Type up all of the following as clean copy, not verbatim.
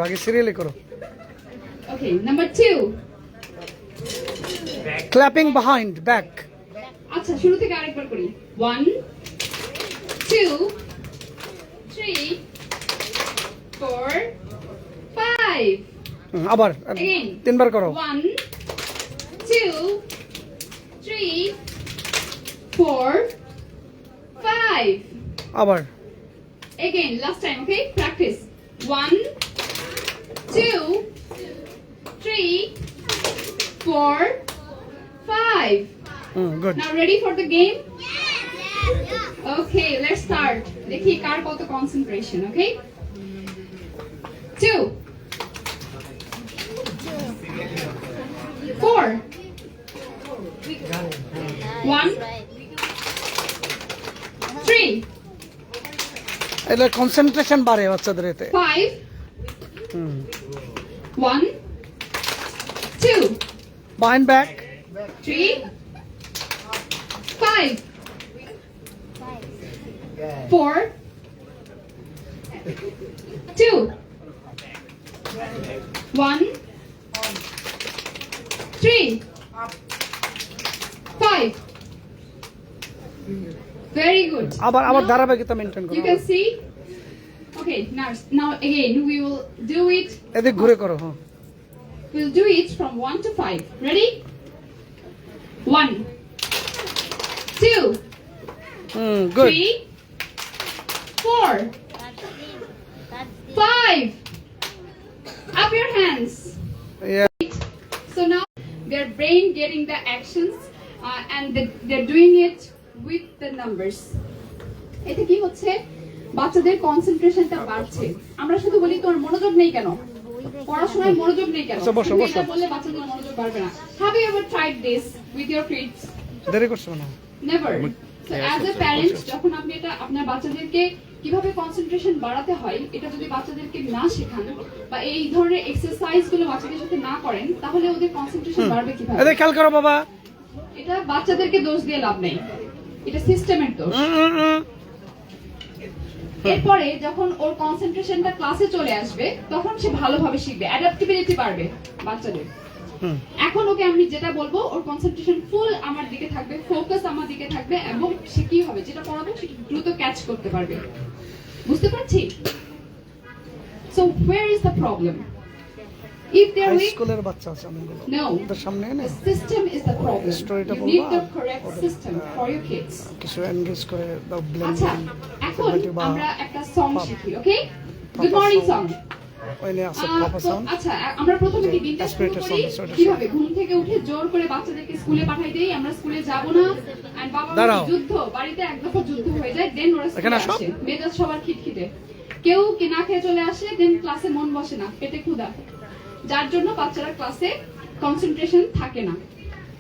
আগে সিরিয়ালি করো। Okay, number 2. Clapping behind back. আচ্ছা শুরু থেকে আরেকবার করি। 1 2 3 4 5 আবার Again. তিনবার করো। 1 2 3 4 5 আবার Again, last time, okay? Practice. 1 2 3 4 5 good. Now ready for the game? Okay, let's start. দেখি কার কত concentration, okay? 2 4 1 3 এটা কনসেন্ট্রেশন বাড়ে বাচ্চাদের এতে। 5 1 2 বিহাইন্ড ব্যাক 3 5 4 2 1 3 5 Very good. আবার Now, ধারাবাহিকতা মেইনটেইন করো। you can see. Okay, now again we will do it. এদিক ঘুরে করো। হ্যাঁ We'll do it from 1 to 5. Ready? 1 2 good. 3 4 5 Up your hands. So now their brain getting the actions and they're doing it with the numbers. এতে কি হচ্ছে বাচ্চাদের কনসেন্ট্রেশনটা বাড়ছে। আমরা শুধু বলি তোর মনোযোগ নেই কেন, পড়াশোনায় মনোযোগ নেই কেন, বসো, তুমি বসো। এটা বললে বাচ্চাদের মনোযোগ বাড়বে না। Have you ever tried this with your kids? দেরি করছো না। Never. So as a parent যখন আপনি এটা আপনার বাচ্চাদেরকে কিভাবে কনসেন্ট্রেশন বাড়াতে হয় এটা যদি বাচ্চাদেরকে না শেখান বা এই ধরনের এক্সারসাইজ গুলো বাচ্চাদের সাথে না করেন তাহলে ওদের কনসেন্ট্রেশন বাড়বে কিভাবে? এদিক খেয়াল করো বাবা। এটা বাচ্চাদেরকে দোষ দিয়ে লাভ নেই, এটা সিস্টেমের দোষ। এরপরে যখন ওর কনসেন্ট্রেশনটা ক্লাসে চলে আসবে তখন সে ভালোভাবে শিখবে, অ্যাডাপ্টিবিলিটি বাড়বে বাচ্চাদের। এখন ওকে আমি যেটা বলবো ওর কনসেন্ট্রেশন ফুল আমার দিকে থাকবে, ফোকাস আমার দিকে থাকবে এবং সে কি হবে যেটা পড়াবো সেটা দ্রুত ক্যাচ করতে পারবে। বুঝতে পারছি? So where is the problem? If they're high weak, স্কুলের বাচ্চা আছে অনেকগুলো। no. ওদের সামনে এনে The system is the problem. স্টোরিটা You need বলবা, the correct system for your kids. কিছু এনগেজ করে দাও আচ্ছা, ব্লেন্ডিং এখন আমরা একটা সং শিখি, ওকে? Good morning song. ওই নিয়ে আছে পাপা সাউন্ড। আচ্ছা, আমরা প্রথমে কি দিনটা শুরু Aspirated করি song, কিভাবে? ঘুম থেকে উঠে জোর করে বাচ্চাদেরকে স্কুলে পাঠাই দেই, আমরা স্কুলে যাব না, এন্ড বাবা দাঁড়াও। যুদ্ধ, বাড়িতে এক দফা যুদ্ধ হয়ে যায়, দেন ওরা স্কুলে এখানে আসো। আসে, মেজাজ সবার খিটখিটে, কেউ কি না খেয়ে চলে আসে, দেন ক্লাসে মন বসে না, পেটে ক্ষুধা, যার জন্য বাচ্চারা ক্লাসে কনসেন্ট্রেশন থাকে না।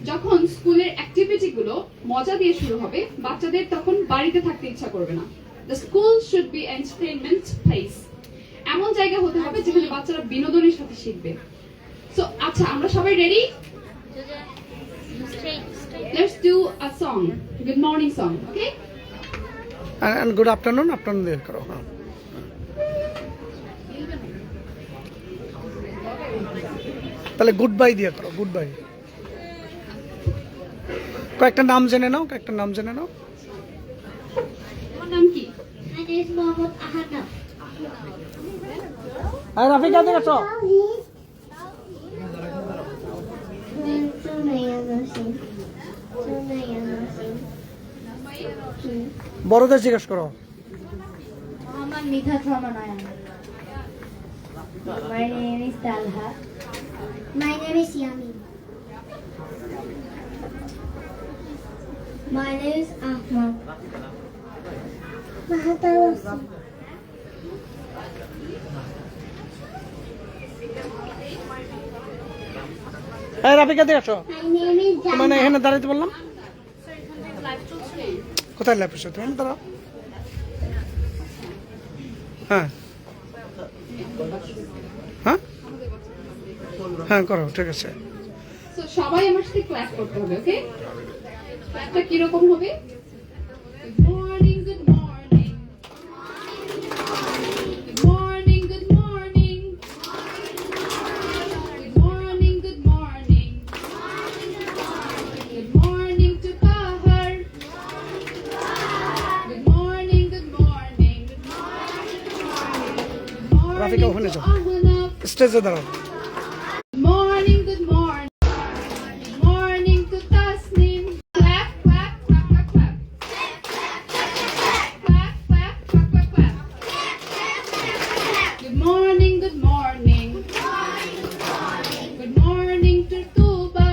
যখন স্কুলের অ্যাক্টিভিটি গুলো মজা দিয়ে শুরু হবে বাচ্চাদের তখন বাড়িতে থাকতে ইচ্ছা করবে না। The school should be entertainment place, এমন জায়গা হতে হবে যেখানে বাচ্চারা বিনোদনের সাথে শিখবে। সো আচ্ছা আমরা সবাই ready? Let's do a song, good morning song, okay? And good afternoon, afternoon দিয়ে করো। হ্যাঁ তাহলে গুড বাই দিয়ে করো, গুড বাই। কয়েকটা নাম জেনে নাও, কয়েকটা নাম জেনে নাও। তোমার নাম কি? My name is Mohammad Ahana. আর রাফিকা দেখো তো। বড়দের জিজ্ঞেস করো। Muhammad Mithat Ramanayan. My name is Talha. My name is Yami. My name is Ahmad. Mahathir Rasul. এই রাফিকা দেখো। My name is মানে Jannah. এখানে দাঁড়াইতে বললাম। কোথায় ল্যাপ এসে তুমি দাঁড়াও। হ্যাঁ হ্যাঁ হ্যাঁ করো, ঠিক আছে। সো সবাই আমার সাথে ক্ল্যাপ করতে হবে, ওকে? ক্ল্যাপটা কি রকম হবে? Good morning, good morning, good morning, good morning, সামনে যাও, all wanna স্টেজে দাঁড়াও। morning, good morning. Good morning to Tasnim. Clap, clap, clap, clap, clap. Clap, clap, clap, clap, clap. Good morning, good morning. Good morning to Tuba.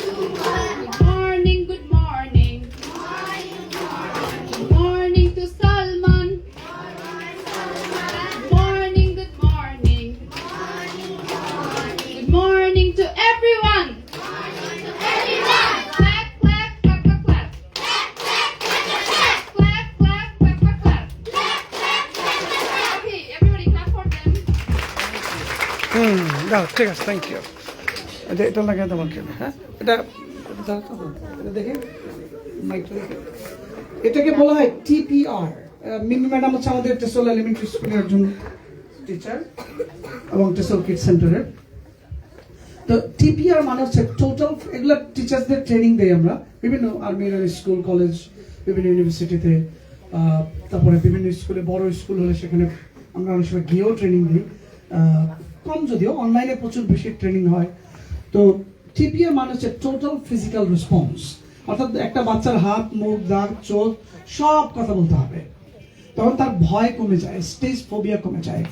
Good morning, good morning. Good morning to Salman. Good morning, good morning. Good morning to everyone. Clap, clap, clap, clap, clap. Clap, clap, clap, clap, clap. Okay, everybody clap for them. দাও, ঠিক আছে, thank you. এটা লাগাই তোমার কেন? হ্যাঁ, এটা দেখে মাইকটা দেখে। এটাকে বলা হয় টিপিআর। মিমি ম্যাডাম হচ্ছে আমাদের টেসল এলিমেন্টারি স্কুলের একজন টিচার এবং টেসল কিড সেন্টারের। তো টিপিআর মানে হচ্ছে টোটাল, এগুলো টিচার্সদের ট্রেনিং দেই আমরা বিভিন্ন আর্মি স্কুল, কলেজ, বিভিন্ন ইউনিভার্সিটিতে, তারপরে বিভিন্ন স্কুলে, বড় স্কুল হলে সেখানে আমরা অনেক সময় গিয়েও ট্রেনিং দিই। কম যদিও অনলাইনে প্রচুর বেশি ট্রেনিং হয়। তো টিপিআর মানে হচ্ছে টোটাল ফিজিক্যাল রেসপন্স, অর্থাৎ একটা বাচ্চার হাত, মুখ, দাঁত, চোখ সব কথা বলতে হবে, তখন তার ভয় কমে যায়, স্টেজ ফোবিয়া কমে যায়।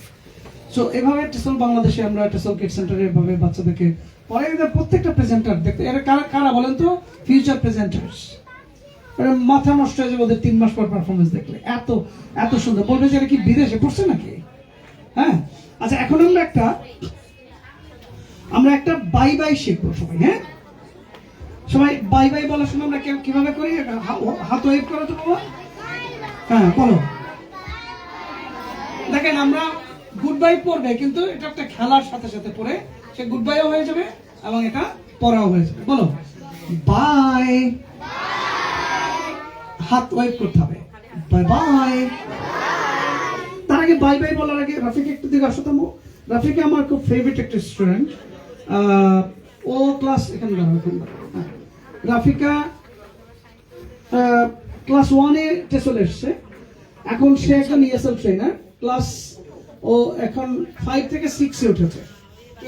সো এভাবে টেসল বাংলাদেশে আমরা টেসল কিড সেন্টারে এভাবে বাচ্চাদেরকে পরে এদের প্রত্যেকটা প্রেজেন্টার দেখতে, এরা কারা কারা বলেন তো? ফিউচার প্রেজেন্টার্স। মাথা নষ্ট হয়ে যাবে ওদের 3 মাস পর পারফরমেন্স দেখলে, এত এত সুন্দর। বলবে যে এরা কি বিদেশে পড়ছে নাকি? হ্যাঁ, আচ্ছা, এখন আমরা একটা বাই বাই শিখবো সবাই। হ্যাঁ, সবাই বাই বাই বলার সময় আমরা কিভাবে করি? হাত ওয়েভ করো তো বাবা। হ্যাঁ, বলো। দেখেন, আমরা গুড বাই পড়বে, কিন্তু এটা একটা খেলার সাথে সাথে পড়ে সে গুড বাইও হয়ে যাবে এবং এটা পড়াও হয়ে যাবে। বলো বাই, হাত ওয়েভ করতে হবে, বাই বাই। তার আগে বাই বাই বলার আগে রাফিকে একটু দিকে আসো তো। রাফিকে আমার খুব ফেভারিট একটা স্টুডেন্ট, ও ক্লাস এখানে রাফিকা ক্লাস 1-এ টেসল এসছে, এখন সে একজন ইএসএল ট্রেনার। ক্লাস ও এখন 5 থেকে 6-এ উঠেছে।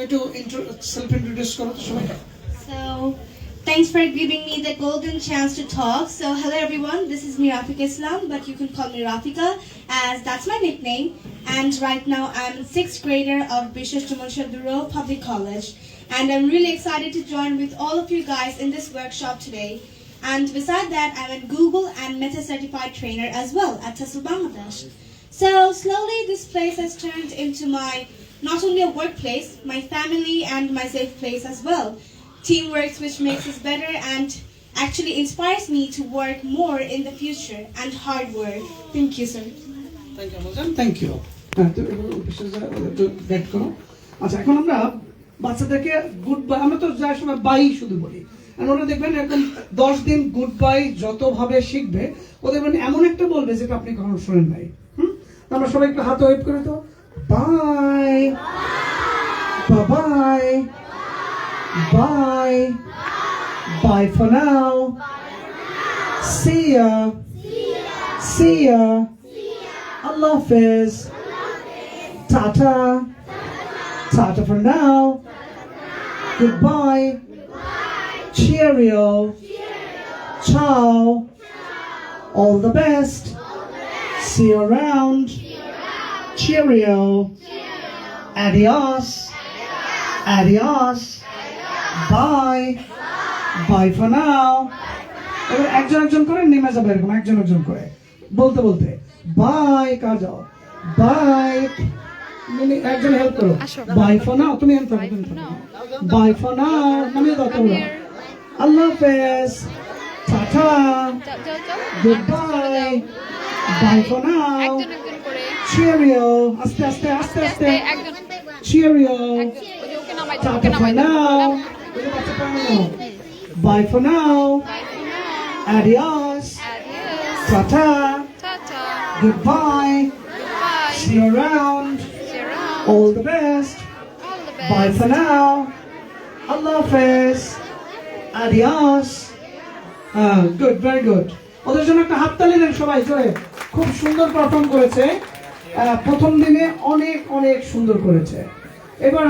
একটু সেলফ ইন্ট্রোডিউস করো তো সবাই। So, thanks for giving me the golden chance to talk. So, hello everyone, this is me Rafika Islam, but you can call me Rafika as that's my nickname. And right now I'm 6th grader of Bishop Tumunshal Duro Public College. And I'm really excited to join with all of you guys in this workshop today. And beside that, I'm a Google and Meta certified trainer as well at TESOL Bangladesh. So slowly this place has turned into my, not only a workplace, my family and my safe place as well. Teamwork which makes us better and actually inspires me to work more in the future and hard work. Thank you, sir. Thank you. আচ্ছা, এখন আমরা বাচ্চাদেরকে good bye, আমরা তো যার সময় by শুধু বলি, আর ওরা দেখবেন এরকম 10 দিন গুড বাই যতভাবে শিখবে, ও দেখবেন এমন একটা বলবে যেটা আপনি কখনো শোনেন নাই। আমরা সবাই একটু হাত ওয়েভ করে তো, bye bye bye bye for now, see ya, see ya, আল্লাহ হাফেজ, tata, tata for now, goodbye, cheerio, ciao, all the best, see you around, cheerio, adios, adios, bye, bye for now. এবার একজন একজন করে নেমে যাবে, এরকম একজন একজন করে বলতে বলতে বাই। কার যাও বাই, একজন হেল্প করো, বাই ফর নাও। তুমি বাই ফর নাও, নামিয়ে দাও তোমরা। আল্লাহ হাফেজ, টাটা, good bye, bye for now, cheerio, আস্তে আস্তে আস্তে আস্তে, cheerio, টাটা for now, bye for now, adios, টাটা, goodbye, see you around, all the best, bye for now, Allah Hafiz, adios. Good, very good. ওদের জন্য একটা হাততালি দেন সবাই জোরে, খুব সুন্দর পারফর্ম করেছে। প্রথম দিনে অনেক অনেক সুন্দর করেছে। এবার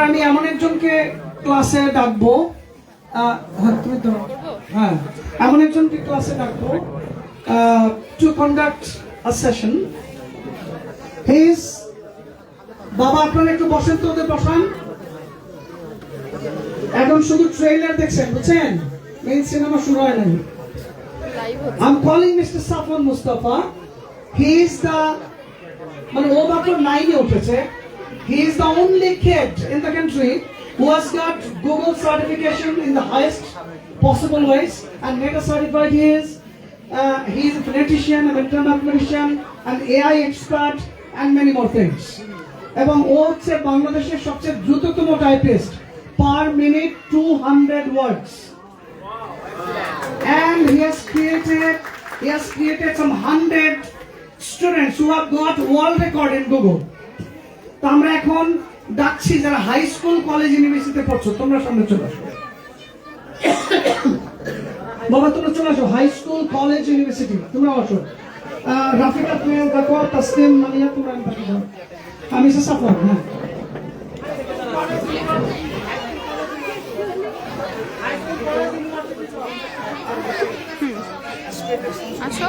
আমি এমন একজনকে ক্লাসে ডাকবো, তুমি তো হ্যাঁ, এমন একজনকে ক্লাসে ডাকবো to conduct a session. Please বাবা, আপনারা একটু বসেন তো, ওদের বসান। এখন শুধু ট্রেইলার দেখছেন, বুঝছেন, মেইন সিনেমা শুরু হয় নাই। I'm calling Mr. Safwan Mustafa. He is the, মানে ও মাত্র 9 এ উঠেছে। He is the only kid in the country who has got Google certification in the highest possible ways, and mega certified he is. He is a phonetician, a mental mathematician, an AI expert, and many more things. এবং ও হচ্ছে বাংলাদেশের সবচেয়ে দ্রুততম typist, per minute 200 words. And he has created some 100 students who have got world record in Google. তো আমরা এখন ডাকছি যারা হাই স্কুল, কলেজ, ইউনিভার্সিটিতে পড়ছো, তোমরা সামনে চলে আসো। বাবা তোমরা চলে আসো, হাই স্কুল, কলেজ, ইউনিভার্সিটি তোমরা আসো। রাফিকা, তুমি দেখো, তাসলিম, মালিয়া, তোমরা আমি সাফওয়ান। হ্যাঁ, আসো।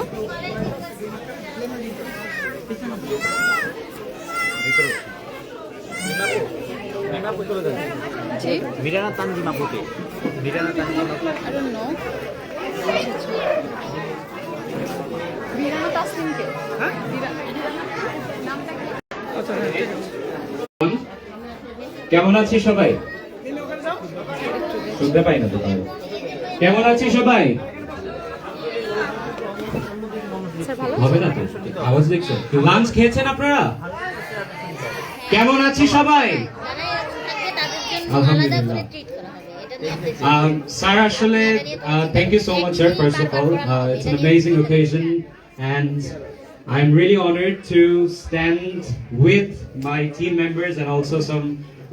জি, Mirana Tanjima Putih. Mirana Tanjima Putih. I don't know. বিরানা তাসলিমকে, নামটা কি? কেমন আছি সবাই? শুনতে পাই না তো। কেমন আছি সবাই? হবে না তো, আওয়াজ দেখছো? লাঞ্চ খেয়েছেন আপনারা? কেমন আছি সবাই? আলহামদুলিল্লাহ। Sir, actually, thank you so much, sir. First of all, it's an amazing occasion, and I'm really honored to stand with my team members and also some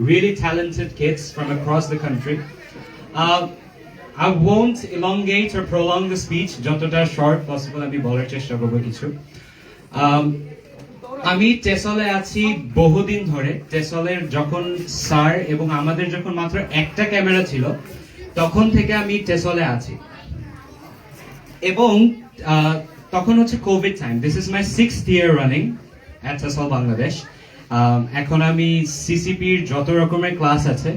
really talented kids from across the country. I won't elongate or prolong the speech. Jotota short possible আমি বলার চেষ্টা করব কিছু। আমি টেসলে আছি বহুদিন ধরে। টেসলের যখন স্যার এবং আমাদের যখন মাত্র একটা ক্যামেরা ছিল, তখন থেকে আমি টেসলে আছি। এবং তখন হচ্ছে Covid time. This is my 6th year running at টেসল Bangladesh. এখন আমি সিসিপির যত রকমের ক্লাস আছে,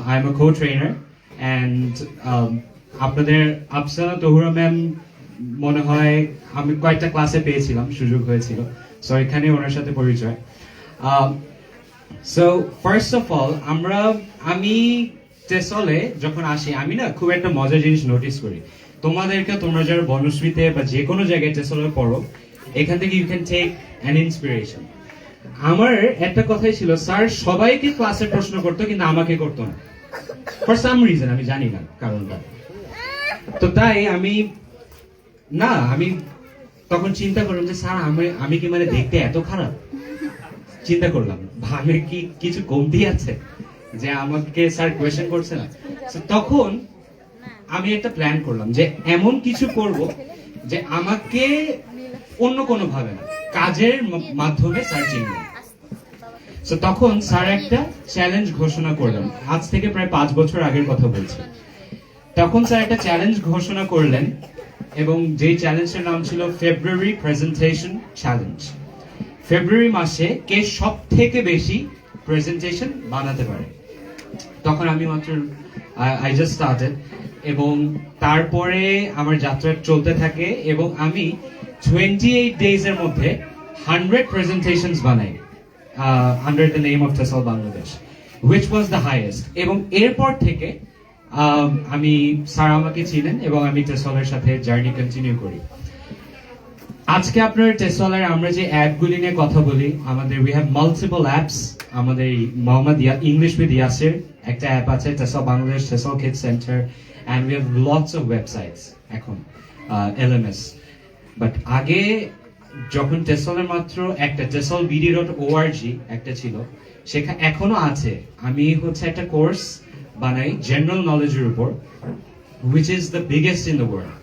I am a co trainer. And আপনাদের আফসানা তহুরা ম্যাম মনে হয় আমি কয়েকটা ক্লাসে পেয়েছিলাম, সুযোগ হয়েছিল, সো এখানে ওনার সাথে পরিচয়। সো ফার্স্ট অফ অল আমি টেসলে যখন আসি, আমি না খুব একটা মজার জিনিস নোটিস করি। তোমরা যারা বনশ্রীতে বা যে কোনো জায়গায় টেসলে পড়ো, এখান থেকে you can take an inspiration. আমার একটা কথাই ছিল, স্যার সবাইকে ক্লাসে প্রশ্ন করতো কিন্তু আমাকে করতো না, ফর সাম রিজন, আমি জানি না কারণটা। তো তাই আমি তখন চিন্তা করলাম যে স্যার আমি কি মানে দেখতে এত খারাপ? চিন্তা করলাম, আমি কি কিছু কমতি আছে যে আমাকে স্যার কোয়েশ্চেন করছে না? তখন আমি একটা প্ল্যান করলাম যে এমন কিছু করব যে আমাকে অন্য কোনো ভাবে না, কাজের মাধ্যমে স্যার চিনবেন। সো তখন স্যার একটা চ্যালেঞ্জ ঘোষণা করলেন। আজ থেকে প্রায় 5 বছর আগের কথা বলছি। তখন স্যার একটা চ্যালেঞ্জ ঘোষণা করলেন, এবং যে চ্যালেঞ্জের নাম ছিল ফেব্রুয়ারি প্রেজেন্টেশন চ্যালেঞ্জ। ফেব্রুয়ারি মাসে কে সব থেকে বেশি প্রেজেন্টেশন বানাতে পারে। তখন আমি মাত্র আই জাস্ট স্টার্টেড, এবং তারপরে আমার যাত্রা চলতে থাকে, এবং আমি 28 days এর মধ্যে 100 presentations বানাই under the name of TESOL Bangladesh, which was the highest. এবং এরপর থেকে আমি স্যার আমাকে চিনেন এবং আমি টেসলের সাথে জার্নি কন্টিনিউ করি। আজকে আপনার টেসলের আমরা যে অ্যাপগুলি নিয়ে কথা বলি, আমাদের উই হ্যাভ মাল্টিপল অ্যাপস। আমাদের মোহাম্মদ ইংলিশ উইথ ইয়াসির একটা অ্যাপ আছে, TESOL Bangladesh, TESOL kid centre, and we have lots of websites এখন, LMS। বাট আগে যখন টেসলের মাত্র একটা tesolbd.org একটা ছিল, সেখানে এখনো আছে। আমি হচ্ছে একটা কোর্স বানাই জেনারেল নলেজের উপর, which is the biggest in the world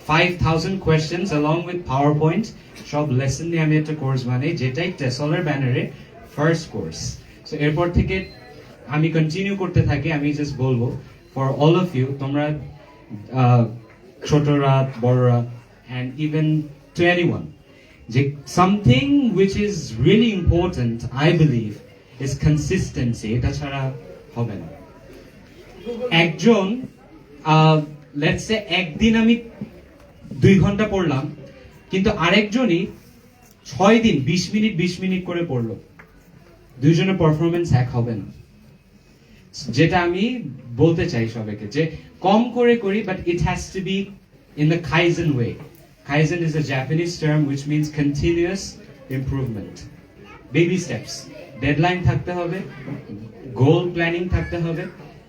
5,000 questions along with PowerPoint সব লেসন নিয়ে আমি একটা কোর্স বানাই, যেটাই টেসলের ব্যানারে ফার্স্ট কোর্স। সো এরপর থেকে আমি কন্টিনিউ করতে থাকি। আমি জাস্ট বলবো ফর অল অফ ইউ, তোমরা ছোটরা বড়রা অ্যান্ড ইভেন টু এনিওয়ান, যে something which is really important I believe is consistency. এটা ছাড়া হবে না। একজন লেটস সে একদিন আমি 2 ঘন্টা পড়লাম, কিন্তু আরেকজনই 6 দিন 20 মিনিট করে পড়লো, দুইজনের পারফরমেন্স এক হবে না। যেটা আমি বলতে চাই সবাইকে, যে কম করে করি, but it has to be in the kaizen way. Kaizen is a Japanese term which means continuous improvement. Baby steps, deadline থাকতে হবে, গোল প্ল্যানিং থাকতে হবে,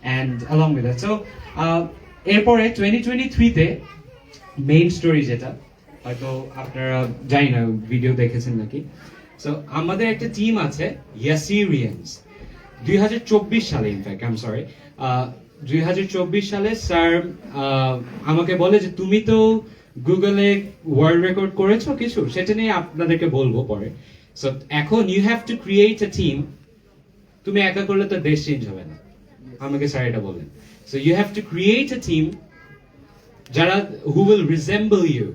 and along with that. So এরপরে 2023-তে মেইন স্টোরি, যেটা হয়তো আপনারা জানি না ভিডিও দেখেছেন নাকি। সো আমাদের একটা টিম আছে ইয়াসিরিয়ানস। 2024 সালে, ইনফ্যাক্ট আই এম সরি, 2024 সালে স্যার আমাকে বলে যে তুমি তো গুগলে ওয়ার্ল্ড রেকর্ড করেছো কিছু, সেটা নিয়ে আপনাদেরকে বলবো পরে। সো এখন you have to create a team. তুমি একা করলে তো দেশ চেঞ্জ হবে না, আমাকে স্যার এটা বললেন। So you have to create a team যারা who will resemble you.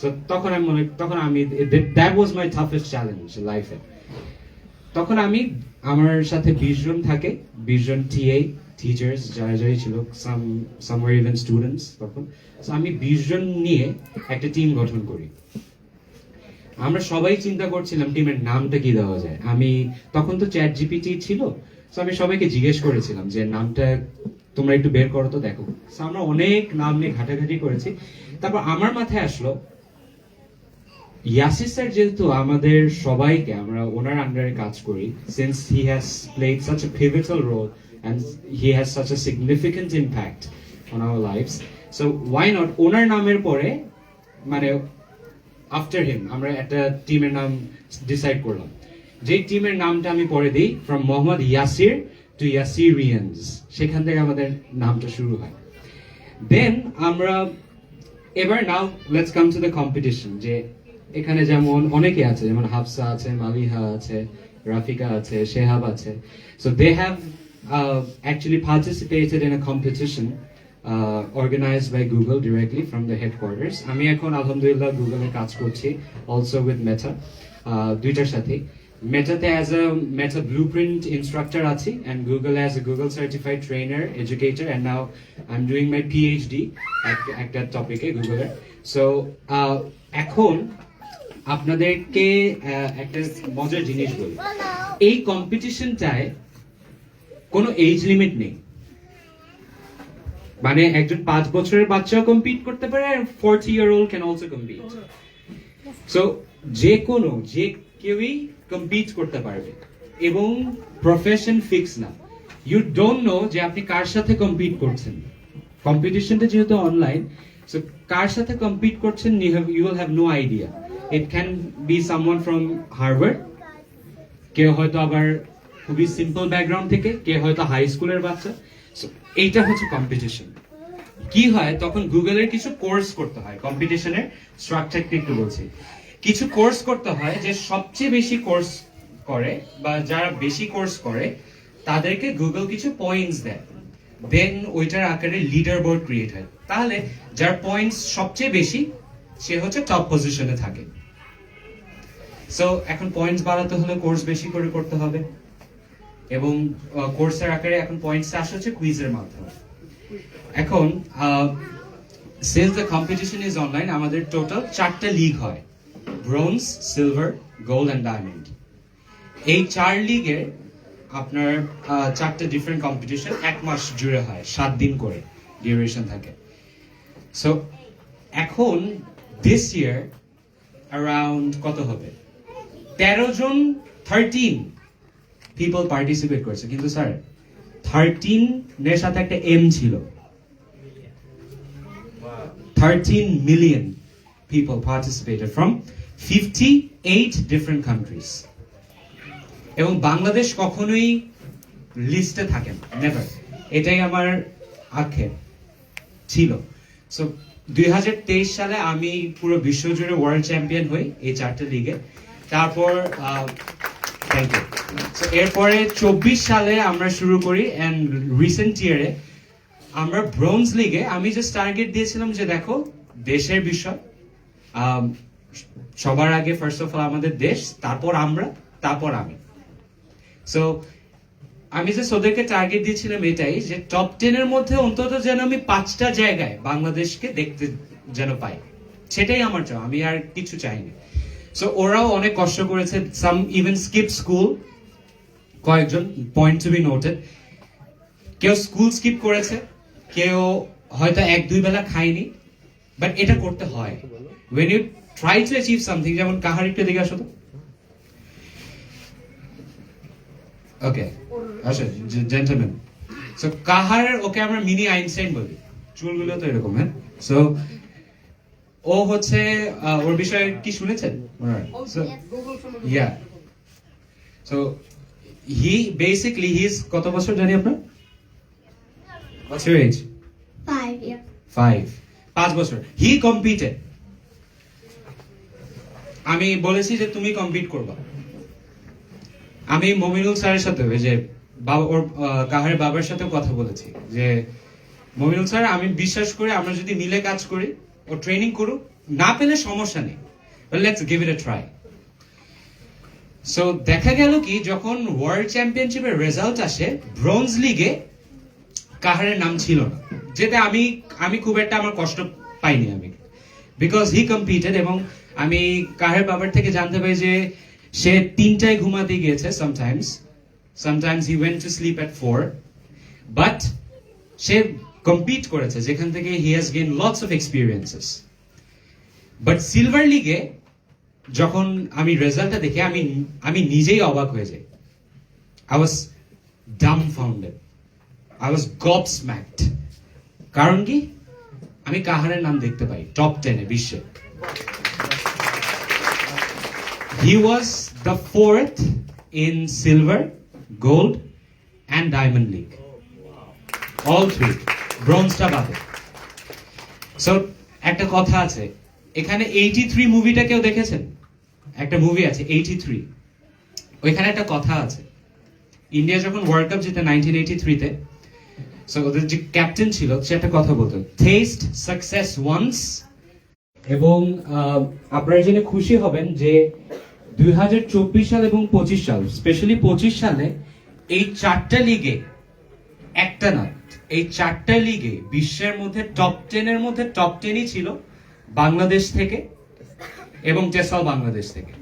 So তখন আমি that was my toughest challenge লাইফে। তখন আমি, আমার সাথে 20 জন থাকে, 20 জন টিচার্স যারা ছিল, সামওয়্যার ইভেন স্টুডেন্টস তখন। সো আমি 20 জন নিয়ে একটা টিম গঠন করি। আমরা সবাই চিন্তা করছিলাম টিমের নামটা কি দেওয়া যায়। আমি তখন তো চ্যাট জিপিটি ছিল, সো আমি সবাইকে জিজ্ঞেস করেছিলাম যে নামটা তোমরা একটু বের করো তো দেখো। সো আমরা অনেক নাম নিয়ে ঘাটাঘাটি করেছি। তারপর আমার মাথায় আসলো, ইয়াসির স্যার যেহেতু আমাদের সবাইকে, আমরা ওনার আন্ডারে কাজ করি, since he has played such a pivotal role and he has such a significant impact on our lives, so why not ওনার নামের পরে, মানে আফটার হিম আমরা একটা টিমের নাম ডিসাইড করলাম। যেই টিমের নামটা আমি পরে দিই, ফ্রম মোহাম্মদ ইয়াসির টু ইয়াসিরিয়ানস, সেখান থেকে আমাদের নামটা শুরু হয়। দেন আমরা এবার, now let's come to the competition. যে এখানে যেমন অনেকে আছে, যেমন হাফসা আছে, মালিহা আছে, রাফিকা আছে, শেহাব আছে। So they have actually participated in a competition organized by Google directly from the headquarters. আমি এখন আলহামদুলিল্লাহ গুগলে কাজ করছি, also with Meta, দুইটার সাথে। মেটাতে as a meta blueprint instructor আছি, and Google as a Google certified trainer, educator, and now I'm doing my PhD একটা টপিকে গুগলের। সো এখন আপনাদেরকে একটা মজার জিনিস বলি, এই কম্পিটিশনটায় কোনো এজ লিমিট নেই। মানে একজন 5 বছরের বাচ্চাও কম্পিট করতে পারে, আর 40-year-old can also compete. So যে কেউই কম্পিট করতে পারবে, এবং প্রফেশন ফিক্স না। ইউ ডোন্ট নো যে আপনি কার সাথে কম্পিট করছেন। কম্পিটিশনটা যেহেতু অনলাইন, সো কার সাথে কম্পিট করছেন you will have no idea. It can be someone from Harvard, কেউ হয়তো আবার খুবই সিম্পল ব্যাকগ্রাউন্ড থেকে, কে হয়তো হাই স্কুলের বাচ্চা। সো এইটা হচ্ছে কম্পিটিশন। কি হয় তখন, গুগলের কিছু কোর্স করতে হয়। কম্পিটিশনের স্ট্রাকচারটা একটু বলছি। কিছু কোর্স করতে হয়, যে সবচেয়ে বেশি কোর্স করে বা যারা বেশি কোর্স করে তাদেরকে গুগল কিছু পয়েন্টস দেয়। দেন ওইটার আকারে লিডার বোর্ড ক্রিয়েট হয়। তাহলে যার পয়েন্টস সবচেয়ে বেশি, সে হচ্ছে টপ পজিশনে থাকে। সো এখন পয়েন্টস বাড়াতে হলে কোর্স বেশি করে করতে হবে, এবং কোর্সের আকারে এখন পয়েন্টস আসে হচ্ছে কুইজের মাধ্যমে। এখন since the competition is online, আমাদের টোটাল 4টা লিগ হয়, bronze, silver, gold and diamond. এই 4 লিগের আপনার 4টা ডিফারেন্ট কম্পিটিশন 1 মাস জুড়ে হয়, 7 দিন করে ডিউরেশন থাকে। সো এখন দিস ইয়ার অ্যারাউন্ড কত হবে, 13 পিপল পার্টিসিপেট করেছে। কিন্তু স্যার 13 সাথে একটা এম ছিল, 13 million people participated from 58 different countries. এবং বাংলাদেশ কখনোই লিস্টে থাকে না, নেভার। এটাই আমার আক্ষেপ ছিল। সো 2023 সালে আমি পুরো বিশ্বজুড়ে ওয়ার্ল্ড চ্যাম্পিয়ন হই এই 4টা লিগে। তারপর থ্যাংক ইউ। এরপরে 24 সালে আমরা শুরু করি এন্ড রিসেন্ট ইয়ারে আমরা ব্রোঞ্জ লিগে আমি জাস্ট টার্গেট দিয়েছিলাম যে দেখো দেশের বিষয়, সবার আগে ফার্স্ট অফ অল আমাদের দেশ, তারপর আমরা, তারপর আমি। সো আমি যে ওদেরকে টার্গেট দিয়েছিলাম এটাই যে টপ 10 এর মধ্যে অন্তত যেন আমি 5টা জায়গায় বাংলাদেশকে দেখতে যেন পাই, সেটাই আমার চাও, আমি আর কিছু চাইনি। সো ওরাও অনেক কষ্ট করেছে, সাম ইভেন স্কিপ স্কুল, কয়েকজন, পয়েন্ট টু বি নোটেড। কেউ স্কুল স্কিপ করেছে, কেউ হয়তো 1-2 বেলা খায়নি, বাট এটা করতে হয় when you try to achieve something। যেমন কাহার একটু দিকে আসো তো, ওকে আচ্ছা জেন্টলম্যান। সো কাহার, ওকে আমরা মিনি আইনস্টাইন বলি, চুলগুলো তো এরকম। হ্যাঁ, সো ও হচ্ছে ওর বিষয়ে কি শুনেছেন? So he basically he is কত বছর জানি আপনার? What's your age? 5 years. 5 বছর। হি কম্পিটেড। আমি বলেছি যে তুমি কম্পিট করবা। আমি মমিনুল স্যারের সাথে, যে ওর কাহারের বাবার সাথে কথা বলেছি যে মমিনুল স্যার, আমি বিশ্বাস করি আমরা যদি মিলে কাজ করি, ও ট্রেনিং করুক, না পেলে সমস্যা নেই, but let's give it a try. So দেখা গেল কি, যখন ওয়ার্ল্ড চ্যাম্পিয়নশিপের রেজাল্ট আসে, ব্রোঞ্জ লিগে কাহারের নাম ছিল না, যেটা আমি খুব একটা আমার কষ্ট পাইনি আমি, বিকজ হি কম্পিটেড। এবং আমি কাহারের বাবার থেকে জানতে পারি যে সে 3টায় ঘুমাতে গিয়েছে, sometimes he went to sleep at 4, but say compete করেছে, যেখান থেকে he has gained lots of experiences। But silver লিগে যখন আমি রেজাল্টটা দেখে আমি নিজেই অবাক হয়ে যাই। I was dumbfounded, I was gobsmacked। কারণ কি, আমি কাহারের নাম দেখতে পাই টপ 10 এ বিশ্বে। He was the 4th in silver, gold and diamond league, all 3, ব্রোঞ্জটা বাদে। সো একটা কথা আছে এখানে, 83 মুভিটা কেউ দেখেছেন? একটা মুভি আছে 83, ওইখানে একটা কথা আছে। ইন্ডিয়া যখন ওয়ার্ল্ড কাপ জিতে 1983-তে, সো ওদের যে ক্যাপ্টেন ছিল সে একটা কথা বলতো, টেস্ট সাকসেস ওয়ান্স। এবং আপনারা জেনে খুশি হবেন যে 2024 সাল এবং 25 সাল, স্পেশালি 25 সালে এই 4টা লিগে, একটা না, এই 4টা লিগে বিশ্বের মধ্যে টপ 10 এর মধ্যে টপ 10ই ছিল বাংলাদেশ থেকে এবং টেসল বাংলাদেশ থেকে।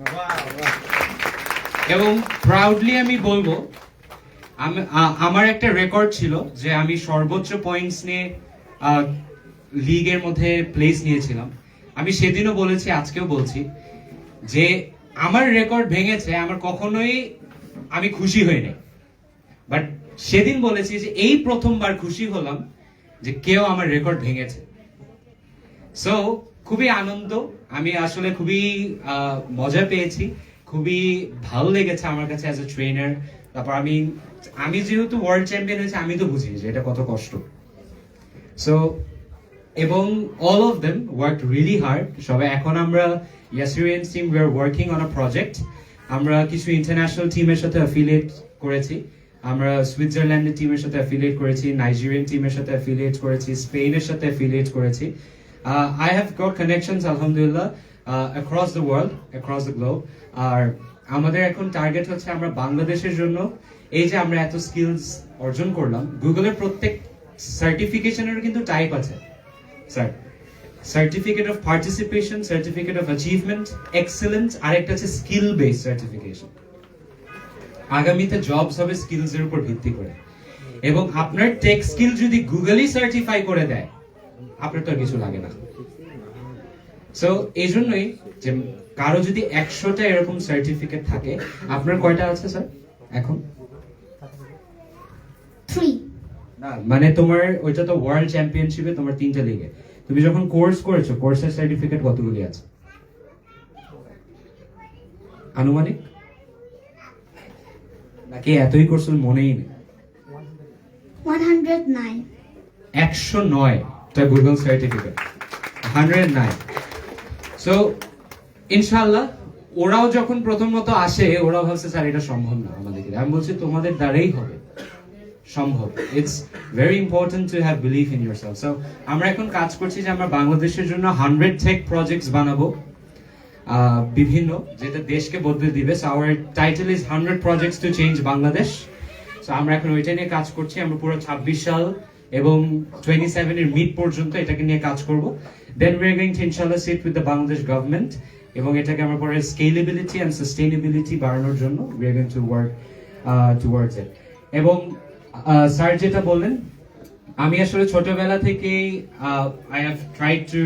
এবং প্রাউডলি আমি বলবো, আমার একটা রেকর্ড ছিল যে আমি সর্বোচ্চ পয়েন্টস নিয়ে লিগের মধ্যে প্লেস নিয়েছিলাম। আমি সেদিনও বলেছি, আজকেও বলছি যে আমার রেকর্ড ভেঙেছে, আমার কখনোই আমি খুশি হইনি, বাট সেদিন বলেছি যে এই প্রথমবার খুশি হলাম যে কেউ আমার রেকর্ড ভেঙেছে। সো খুবই আনন্দ, আমি আসলে খুবই মজা পেয়েছি, খুবই ভালো লেগেছে আমার কাছে অ্যাজ এ ট্রেনার। তারপর আমি যেহেতু ওয়ার্ল্ড চ্যাম্পিয়ন হয়েছে, আমি তো বুঝি যে এটা কত কষ্ট। সো এবং all of them worked really hard। সবাই এখন আমরা ইয়াসিরিয়ানস team, we are working on a project। আমরা কিছু ইন্টারন্যাশনাল টিমের সাথে অ্যাফিলিয়েট করেছি, আমরা সুইজারল্যান্ডের টিমের সাথে অ্যাফিলিয়েট করেছি, নাইজেরিয়ান টিমের সাথে অ্যাফিলিয়েট করেছি, স্পেনের সাথে অ্যাফিলিয়েট করেছি। I have got connections alhamdulillah across the world, across the globe। আর আমাদের এখন টার্গেট হচ্ছে আমরা বাংলাদেশের জন্য, এই যে আমরা এত স্কিলস অর্জন করলাম, গুগলের প্রত্যেক সার্টিফিকেশনের কিন্তু টাইপ আছে sir, certificate of participation, certificate of achievement, excellence, আরেকটা আছে স্কিল বেসড সার্টিফিকেশন। আগামীতে জবস হবে স্কিলস এর উপর ভিত্তি করে, এবং আপনার টেক স্কিল যদি গুগলই সার্টিফাই করে দেয়, আপনার তো আর কিছু লাগে না। সো এই জন্যই যে কারো যদি 100টা এরকম সার্টিফিকেট থাকে, আপনার কয়টা আছে স্যার এখন? 3. না মানে তোমার ওইটা তো ওয়ার্ল্ড চ্যাম্পিয়নশিপে তোমার 3টা লিগে, তুমি যখন কোর্স করেছো, কোর্সের সার্টিফিকেট কতগুলি আছে আনুমানিক? নাকি এতই কোর্স মনেই নেই? 109. 109টা গুগল সার্টিফিকেট। 109. সো ইনশাআল্লাহ ওরাও যখন প্রথমত আসে ওরাও ভাবছে স্যার এটা সম্ভব না আমাদের ক্ষেত্রে। আমি বলছি তোমাদের দ্বারাই হবে সম্ভব। It's very important to have believe in yourself. So আমরা এখন কাজ করছি যে আমরা বাংলাদেশের জন্য 100 টেক প্রজেক্টস বানাবো, বিভিন্ন, যেটা দেশকে বদলে দিবে। So our title is 100 projects to change Bangladesh. So আমরা এখন ওইটা নিয়ে কাজ করছি। আমরা পুরো 26 সাল এবং 27 এর মিড পর্যন্ত এটাকে নিয়ে কাজ করব। Then we are going to ইনশাআল্লাহ sit with the Bangladesh government এবং এটাকে আমরা পরে স্কেলেবিলিটি এন্ড সাস্টেইনেবিলিটি বাড়ানোর জন্য we are going to work towards it. এবং স্যার যেটা বললেন, আমি আসলে ছোটবেলা থেকেই I have tried to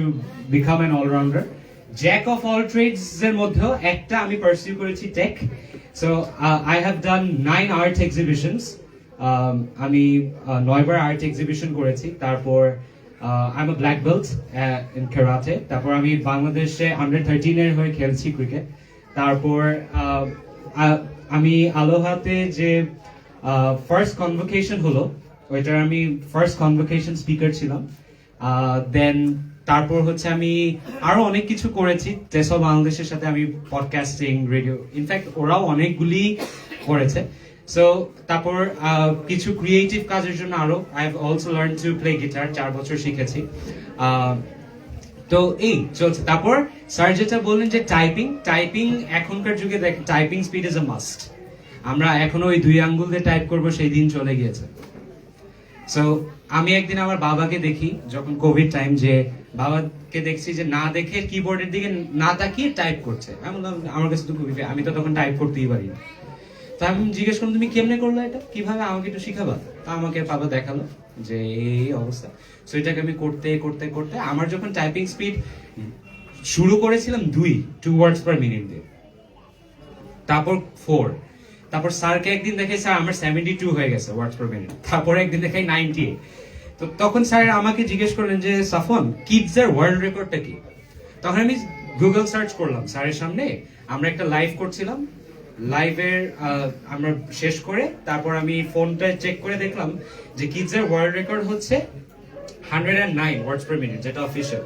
become an allrounder, jack of all trades এর মধ্যেও একটা আমি পারসিউ করেছি tech. So I have done 9 art exhibitions. আমি 9বার আর্ট এক্সিবিশন করেছি। তারপর I am a black belt in karate. তারপর আমি বাংলাদেশে আন্ডার 13 এর হয়ে খেলছি ক্রিকেট। তারপর আমি আলোহাতে যে ফার্স্ট কনভোকেশন হলো ওইটার আমি ফার্স্ট কনভোকেশন স্পিকার ছিলাম। দেন তারপর হচ্ছে আমি আরো অনেক কিছু করেছি। টেসল বাংলাদেশের সাথে আমি পডকাস্টিং, রেডিও, ইনফ্যাক্ট ওরাও অনেকগুলি করেছে। সো তারপর কিছু ক্রিয়েটিভ কাজের জন্য আরো I have also learn to play guitar, 4 বছর শিখেছি। তো এই চলছে। তারপর স্যার যেটা বললেন যে টাইপিং এখনকার যুগে দেখেন typing speed is a must. আমরা এখনো ওই 2 আঙ্গুল দিয়ে টাইপ করবো সেই দিন চলে গিয়েছে। সো আমি একদিন আমার বাবাকে দেখি যখন কোভিড টাইম, যে বাবাকে দেখছি যে না দেখে কিবোর্ডের দিকে না তাকিয়ে টাইপ করছে। আমি বললাম আমার কাছে তো খুবই, আমি তো তখন টাইপ করতেই পারি না। তা আমি জিজ্ঞেস করলাম তুমি কেমনে করলো এটা, কিভাবে, আমাকে একটু শিখাবা? তা আমাকে বাবা দেখালো যে এই অবস্থা। সো এটাকে আমি করতে করতে করতে আমার যখন টাইপিং স্পিড শুরু করেছিলাম 2 ওয়ার্ডস পার মিনিট দিয়ে, তারপর 4, তারপর স্যারকে একদিন দেখে স্যার আমার 72 হয়ে গেছে ওয়ার্ডস পার মিনিট, তারপরে একদিন দেখাই 98। তো তখন স্যার আমাকে জিজ্ঞেস করলেন যে সাফন কিডস এর ওয়ার্ল্ড রেকর্ডটা কি? তখন আমি গুগল সার্চ করলাম স্যারের সামনে। আমরা একটা লাইভ করছিলাম, লাইভের আমরা শেষ করে তারপর আমি ফোনটা চেক করে দেখলাম যে কিডস এর ওয়ার্ল্ড রেকর্ড হচ্ছে 109 ওয়ার্ডস পার মিনিট, যেটা অফিশিয়াল।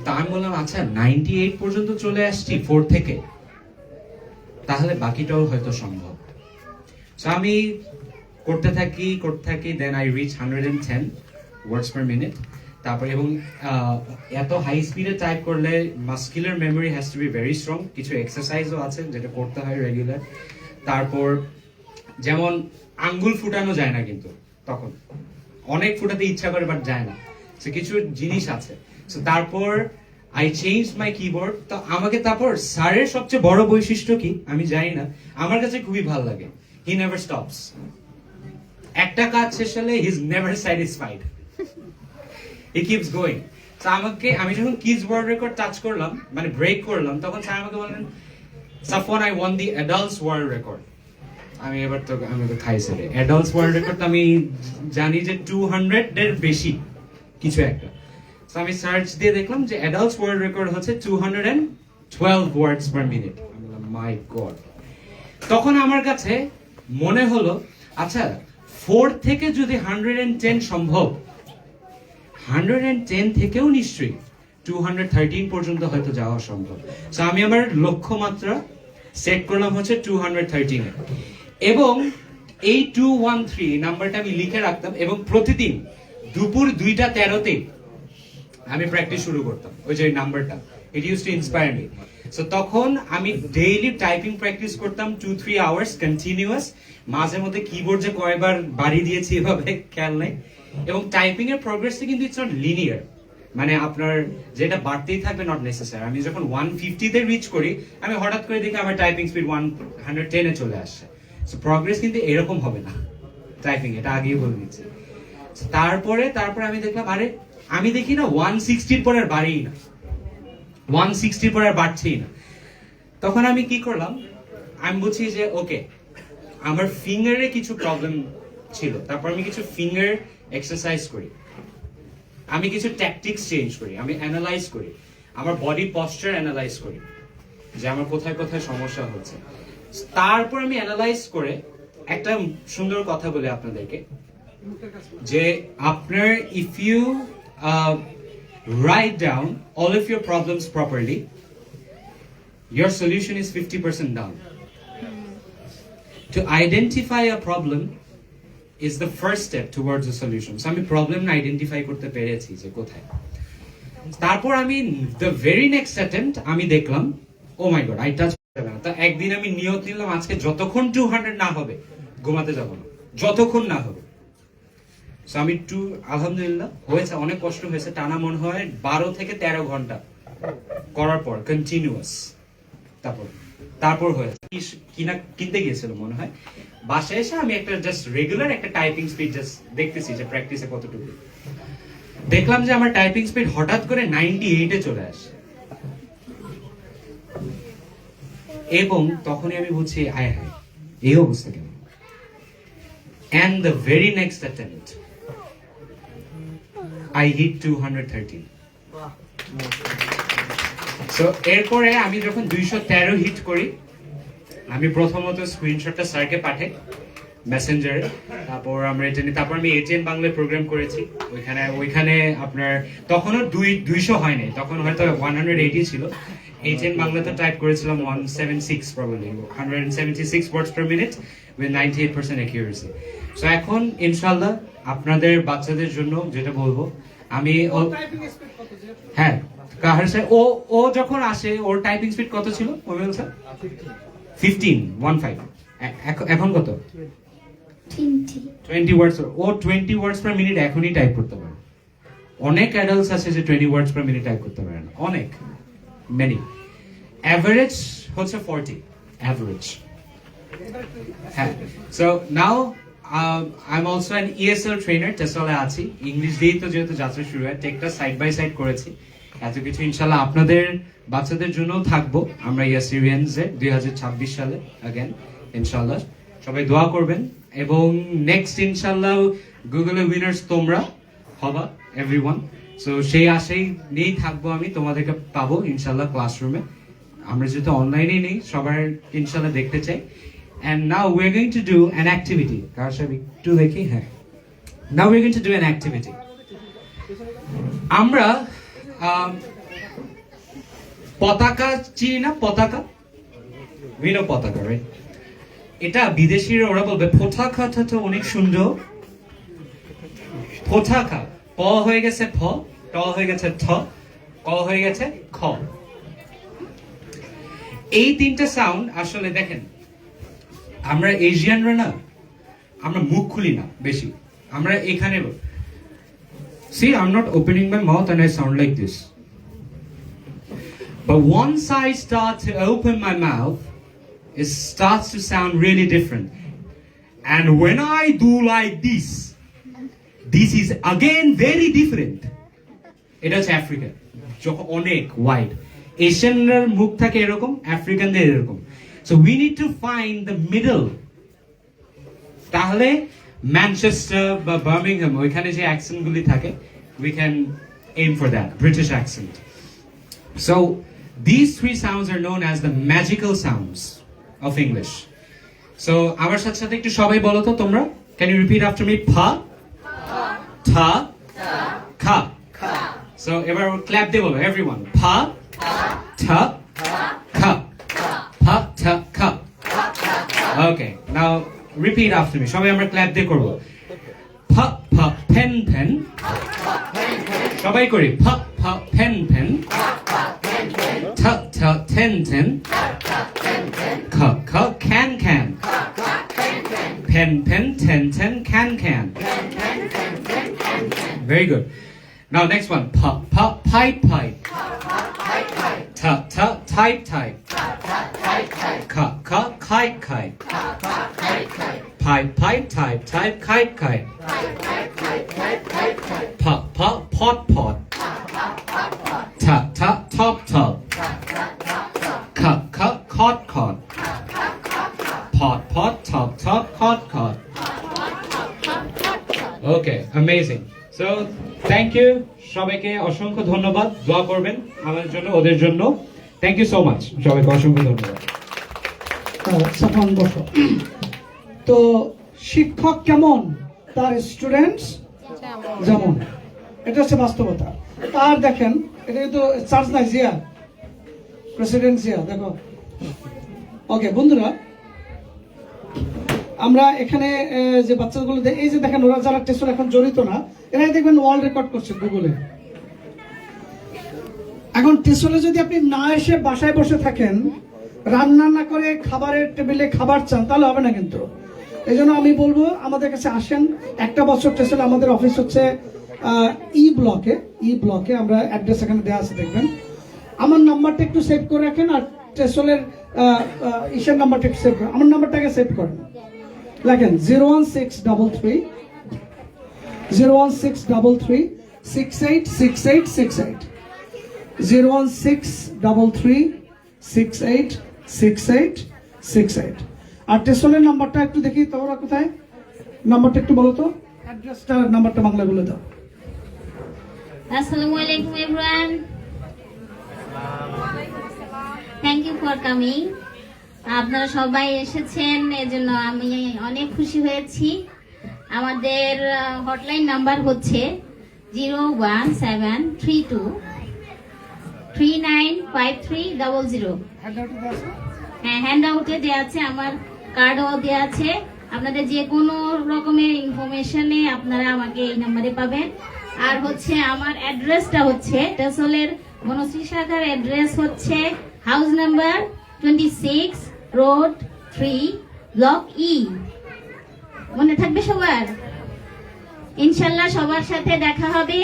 তা আমি বললাম আচ্ছা 98 পর্যন্ত চলে আসছি 4 থেকে, তাহলে বাকিটাও হয়তো সম্ভব। সো আমি করতে থাকি then I reach 110 words per minute. তারপর এবং এত হাই স্পিডে টাইপ করলে muscular memory has to be very strong. কিছু এক্সারসাইজও আছে যেটা করতে হয় রেগুলার। তারপর যেমন আঙ্গুল ফুটানো যায় না, কিন্তু তখন অনেক ফুটাতে ইচ্ছা করে বাট যায় না। সো কিছু জিনিস আছে। সো তারপর আই চেঞ্জ মাই কিবোর্ড। তো আমাকে তারপর স্যারের সবচেয়ে বড় বৈশিষ্ট্য কি আমি জানি না, আমার কাছে খুবই ভালো লাগে, হি নেভার স্টপস। একটা কাজ শেষ হলে he is never satisfied, he keeps going. তো আমি যখন কিডস ওয়ার্ল্ড রেকর্ড টাচ করলাম, মানে ব্রেক করলাম, তখন স্যার আমাকে বললেন Safwan I one the adults world record. আমি খাইছে অ্যাডাল্টস ওয়ার্ল্ড রেকর্ড আমি জানি যে 200 এর বেশি কিছু একটা। তো আমি সার্চ দিয়ে দেখলাম যে অ্যাডাল্টস ওয়ার্ল্ড রেকর্ড হচ্ছে 212 ওয়ার্ডস পার মিনিট। আমি বললাম মাই গড। তখন আমার কাছে মনে হলো আচ্ছা 4 থেকে যদি 110 সম্ভব, 110 থেকেও নিশ্চয়ই 213 পর্যন্ত হয়তো যাওয়া সম্ভব। সো আমি আমার লক্ষ্যমাত্রা সেট করলাম হচ্ছে 213 এ, এবং এই 213 নাম্বারটা আমি লিখে রাখতাম এবং প্রতিদিন দুপুর 2:13 আমি প্র্যাকটিস শুরু করতাম ওই যে নাম্বারটা। It use to inspire me. So তখন আমি ডেইলি টাইপিং প্র্যাকটিস করতাম 2-3 আওয়ার্স কন্টিনিউয়াস। মাঝে মধ্যে কিবোর্ড যে কয়বার বাড়ি দিয়েছি এভাবে খেয়াল নেই। এবং টাইপিং এর প্রোগ্রেসটা কিন্তু ইটস নট লিনিয়ার, মানে আপনার যেটা বাড়তেই থাকবে নট নেসেসারি। আমি যখন 150 তে রিচ করি আমি হঠাৎ করে দেখি আমার টাইপিং স্পিড 110 এ চলে আসছে। সো প্রোগ্রেস কিন্তু এরকম হবে না টাইপিং, এটা আগেই বলে দিচ্ছি। তারপরে আমি দেখলাম আরে আমি দেখি না 160 পর আর বাড়েই না, 160 পর আর বাড়ছেই না। তখন আমি কি করলাম, আমি বুঝছি যে ওকে আমার ফিঙ্গারে কিছু প্রবলেম ছিল। তারপর আমি কিছু ফিঙ্গার এক্সারসাইজ করি, আমি কিছু ট্যাকটিক্স চেঞ্জ করি, আমি অ্যানালাইজ করি, আমার বডি পশ্চার অ্যানালাইজ করি যে আমার কোথায় কোথায় সমস্যা হচ্ছে। তারপর আমি অ্যানালাইজ করে একটা সুন্দর কথা বলি আপনাদেরকে যে আপনার if you write down all of your problems properly, your solution is 50% done. To identify a problem is the first step towards a solution. So আমি প্রবলেম আইডেন্টিফাই করতে পেরেছি যে কোথায়। তারপর আমি the very next attempt আমি দেখলাম oh my god I touch না। তো একদিন আমি নিয়ত নিলাম আজকে যতক্ষণ 200 না হবে ঘুমাতে যাব না, যতক্ষণ না হবে। সো আমি আলহামদুলিল্লাহ হয়েছে, অনেক কষ্ট হয়েছে, টানা মনে হয় 12 থেকে 13 ঘন্টা করার পর কন্টিনিউয়াস। তারপর হয়েছে কিনা কিনতে গিয়েছিল মনে হয়, বাসায় এসে আমি একটা জাস্ট রেগুলার একটা টাইপিং স্পিড জাস্ট দেখতেছি যে প্র্যাকটিসে কতটুকু। দেখলাম যে আমার টাইপিং স্পিড হঠাৎ করে 98-এ চলে আসে, এবং তখনই আমি বুঝছি আয় হায় এই অবস্থা কেন। And the very next attempt I hit 213. So এরপরে আমি যখন 213 হিট করি, আমি প্রথমত স্ক্রিনশটটা স্যারকে পাঠাই মেসেঞ্জারে। তারপর আমরা এটা নিয়ে তারপর আমি এটিএন বাংলায় প্রোগ্রাম করেছি। ওইখানে আপনার তখনও 200 হয়নি, তখন হয়তো 180 ছিল। এটিএন বাংলাতে টাইপ করেছিলাম 176 probably 176 words per minute with 98% accuracy. So এখন ইনশাআল্লাহ আপনাদের বাচ্চাদের জন্য যেটা বলবো, আমি হ্যাঁ কাহার স্যার ও যখন আসে ওর টাইপিং স্পিড কত ছিল মোবাইল স্যার? 15 এখন কত? 20 ওয়ার্ডস। ও 20 ওয়ার্ডস পার মিনিট এখনই টাইপ করতে পারে। অনেক অ্যাডাল্টস আছে যে 20 ওয়ার্ডস পার মিনিট টাইপ করতে পারে না, অনেক মেনি। অ্যাভারেজ হচ্ছে 40 অ্যাভারেজ। হ্যাঁ, so now I am also an ESL trainer, টেসলে আছি। ইংলিশ দিয়েই তো যেহেতু যাত্রা শুরু হয়, টেকটা সাইড বাই সাইড করেছি। এত কিছু ইনশাল্লাহ আপনাদের বাচ্চাদের জন্যও থাকবো আমরা ইয়াসিরিয়ানসে 2026 সালে अगेन ইনশাল্লাহ। সবাই দোয়া করবেন, এবং নেক্সট ইনশাল্লাহ গুগলে উইনার্স তোমরা হবা এভরিওয়ান। সো সেই আশাই নিয়েই থাকবো, আমি তোমাদেরকে পাবো ইনশাল্লাহ ক্লাসরুমে। আমরা যেহেতু অনলাইনে নেই, সবার ইনশাল্লাহ দেখতে চাই। And now we're going to do an activity. একটু দেখি, হ্যাঁ, now we're going to do an activity. আমরা পতাকা চিনি না? পতাকা, we know পতাকা, right? এটা বিদেশিরা ওরা বলবে পতাকাটা তো অনেক সুন্দর। পতাকা, প হয়ে গেছে ফ, ট হয়ে গেছে থ, ক হয়ে গেছে খ। এই তিনটা সাউন্ড আসলে দেখেন, আমরা এশিয়ানরা না, আমরা মুখ খুলি না বেশি, আমরা এখানে see I'm not opening my mouth and I sound like this, but once I start to open my mouth it starts to sound really different, and when I do like this is again very different. এটা হচ্ছে Africa, যখন অনেক wide. এশিয়ানদের মুখ থাকে এরকম, আফ্রিকানদের এরকম। So we need to find the middle. তাহলে Manchester বা বার্মিংহাম ওইখানে যে অ্যাকসেন্ট গুলি থাকে, we can aim for that British accent. So these three sounds are known as the magical sounds of English. So আমার সাথে সাথে একটু সবাই বলো তো তোমরা, can you repeat after me? পা, ঠা, খা। So এবার ক্ল্যাপ দিয়ে বলো everyone. পা, ঠা, খা। Pa, ta, ka. Okay, now repeat after me. সবাই আমরা ক্ল্যাপ দিয়ে করব। Pa, pa, pen, pen. সবাই করি। Pa, pa, pen, pen. Ta, ta, ten, ten. Ka, ka, can, can. Pen, pen, ten, ten, can, can. Very good. Now next one. Pa, pa, pipe, pipe. Ta, ta, type, type. Ka, ka, kite, kite. Pipe, pipe, type, type, kite, kite. Pa, pa, pot, pot. Ta, ta, top, top. Ka, ka, cot, cot. Pot, pot, top, top, cot, cot. Okay, amazing. So, thank you. সবাইকে অসংখ্য ধন্যবাদ। দোয়া করবেন আমাদের জন্য, ওদের জন্য। Thank you so much. সবাইকে অসংখ্য ধন্যবাদ। সাফান বসো। তো শিক্ষক কেমন, তার স্টুডেন্টস যেমন, এটা হচ্ছে বাস্তবতা। তার দেখেন এটা কিন্তু চার্জ নাই, জিয়া প্রেসিডেন্ট জিয়া, দেখো। ওকে বন্ধুরা, আমরা এখানে যে বাচ্চাগুলো এই যে দেখেন, ওরা যারা টেস্টে এখন জড়িত না, এরাই দেখবেন ওয়ার্ল্ড রেকর্ড করছে গুগলে। এখন টেস্টে যদি আপনি না এসে বাসায় বসে থাকেন, রান্না না করে খাবারের টেবিলে খাবার চান, তাহলে হবে না কিন্তু। এই জন্য আমি বলবো আমাদের কাছে আসেন। একটা বছর টেস্টে আমাদের অফিস হচ্ছে ই ব্লকে, আমরা অ্যাড্রেস এখানে দেওয়া আছে, দেখবেন। আমার নাম্বারটা একটু সেভ করে রাখেন, আর টেস্টলের ইসের নাম্বারটা একটু সেভ করেন। আমার নাম্বারটাকে সেভ করেন, লেখেন 01633 01633 686868 01633 686868। আর টেস্টলের নাম্বারটা একটু দেখি তোমরা কোথায়, নাম্বারটা একটু বলো তো, অ্যাড্রেসটা নাম্বারটা বাংলা বলে দাও। Assalamu alaikum everyone. Thank you for coming. আপনারা সবাই এসেছেন, এজন্য আমি অনেক খুশি হয়েছি। আমাদের হটলাইন নাম্বার হচ্ছে 01732 395300। হ্যাঁ, হ্যান্ড আউটে দেওয়া আছে, আমার কার্ডও দেওয়া আছে। আপনাদের যে কোনো রকমের ইনফরমেশনে আপনারা আমাকে এই নাম্বারে পাবেন। আর হচ্ছে আমার অ্যাড্রেসটা হচ্ছে টেসলের বনশ্রী শাখার অ্যাড্রেস হচ্ছে house number 26 road 3 block E. মনে থাকবে সবার? ইনশাল্লাহ সবার সাথে দেখা হবে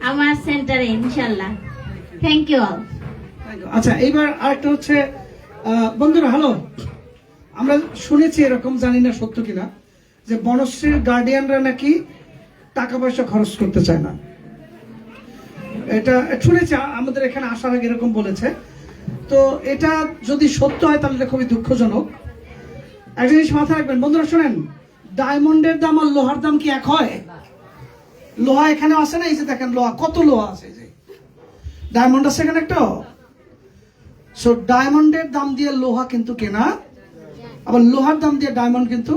আমার সেন্টারে ইনশাল্লাহ। Thank you all. আচ্ছা, এইবার আরেকটা হচ্ছে বন্ধুরা, হ্যালো, আমরা শুনেছি এরকম, জানি না সত্য কিনা, যে বনশ্রীর গার্ডিয়ানরা নাকি টাকা পয়সা খরচ করতে চায় না। এটা শুনেছি, আমাদের এখানে আসার আগে এরকম বলেছে। তো এটা যদি সত্য হয় তাহলে এটা খুবই দুঃখজনক। একটা জিনিস মাথায় রাখবেন বন্ধুরা, শোনেন, ডায়মন্ডের দাম আর লোহার দাম কি এক হয়? লোহা এখানে আছে না, এই যে দেখেন লোহা, কত লোহা আছে, এই যে ডায়মন্ড আছে এখানে একটা। সো ডায়মন্ডের দাম দিয়ে লোহা কিন্তু কেনা, আবার লোহার দাম দিয়ে ডায়মন্ড কিন্তু।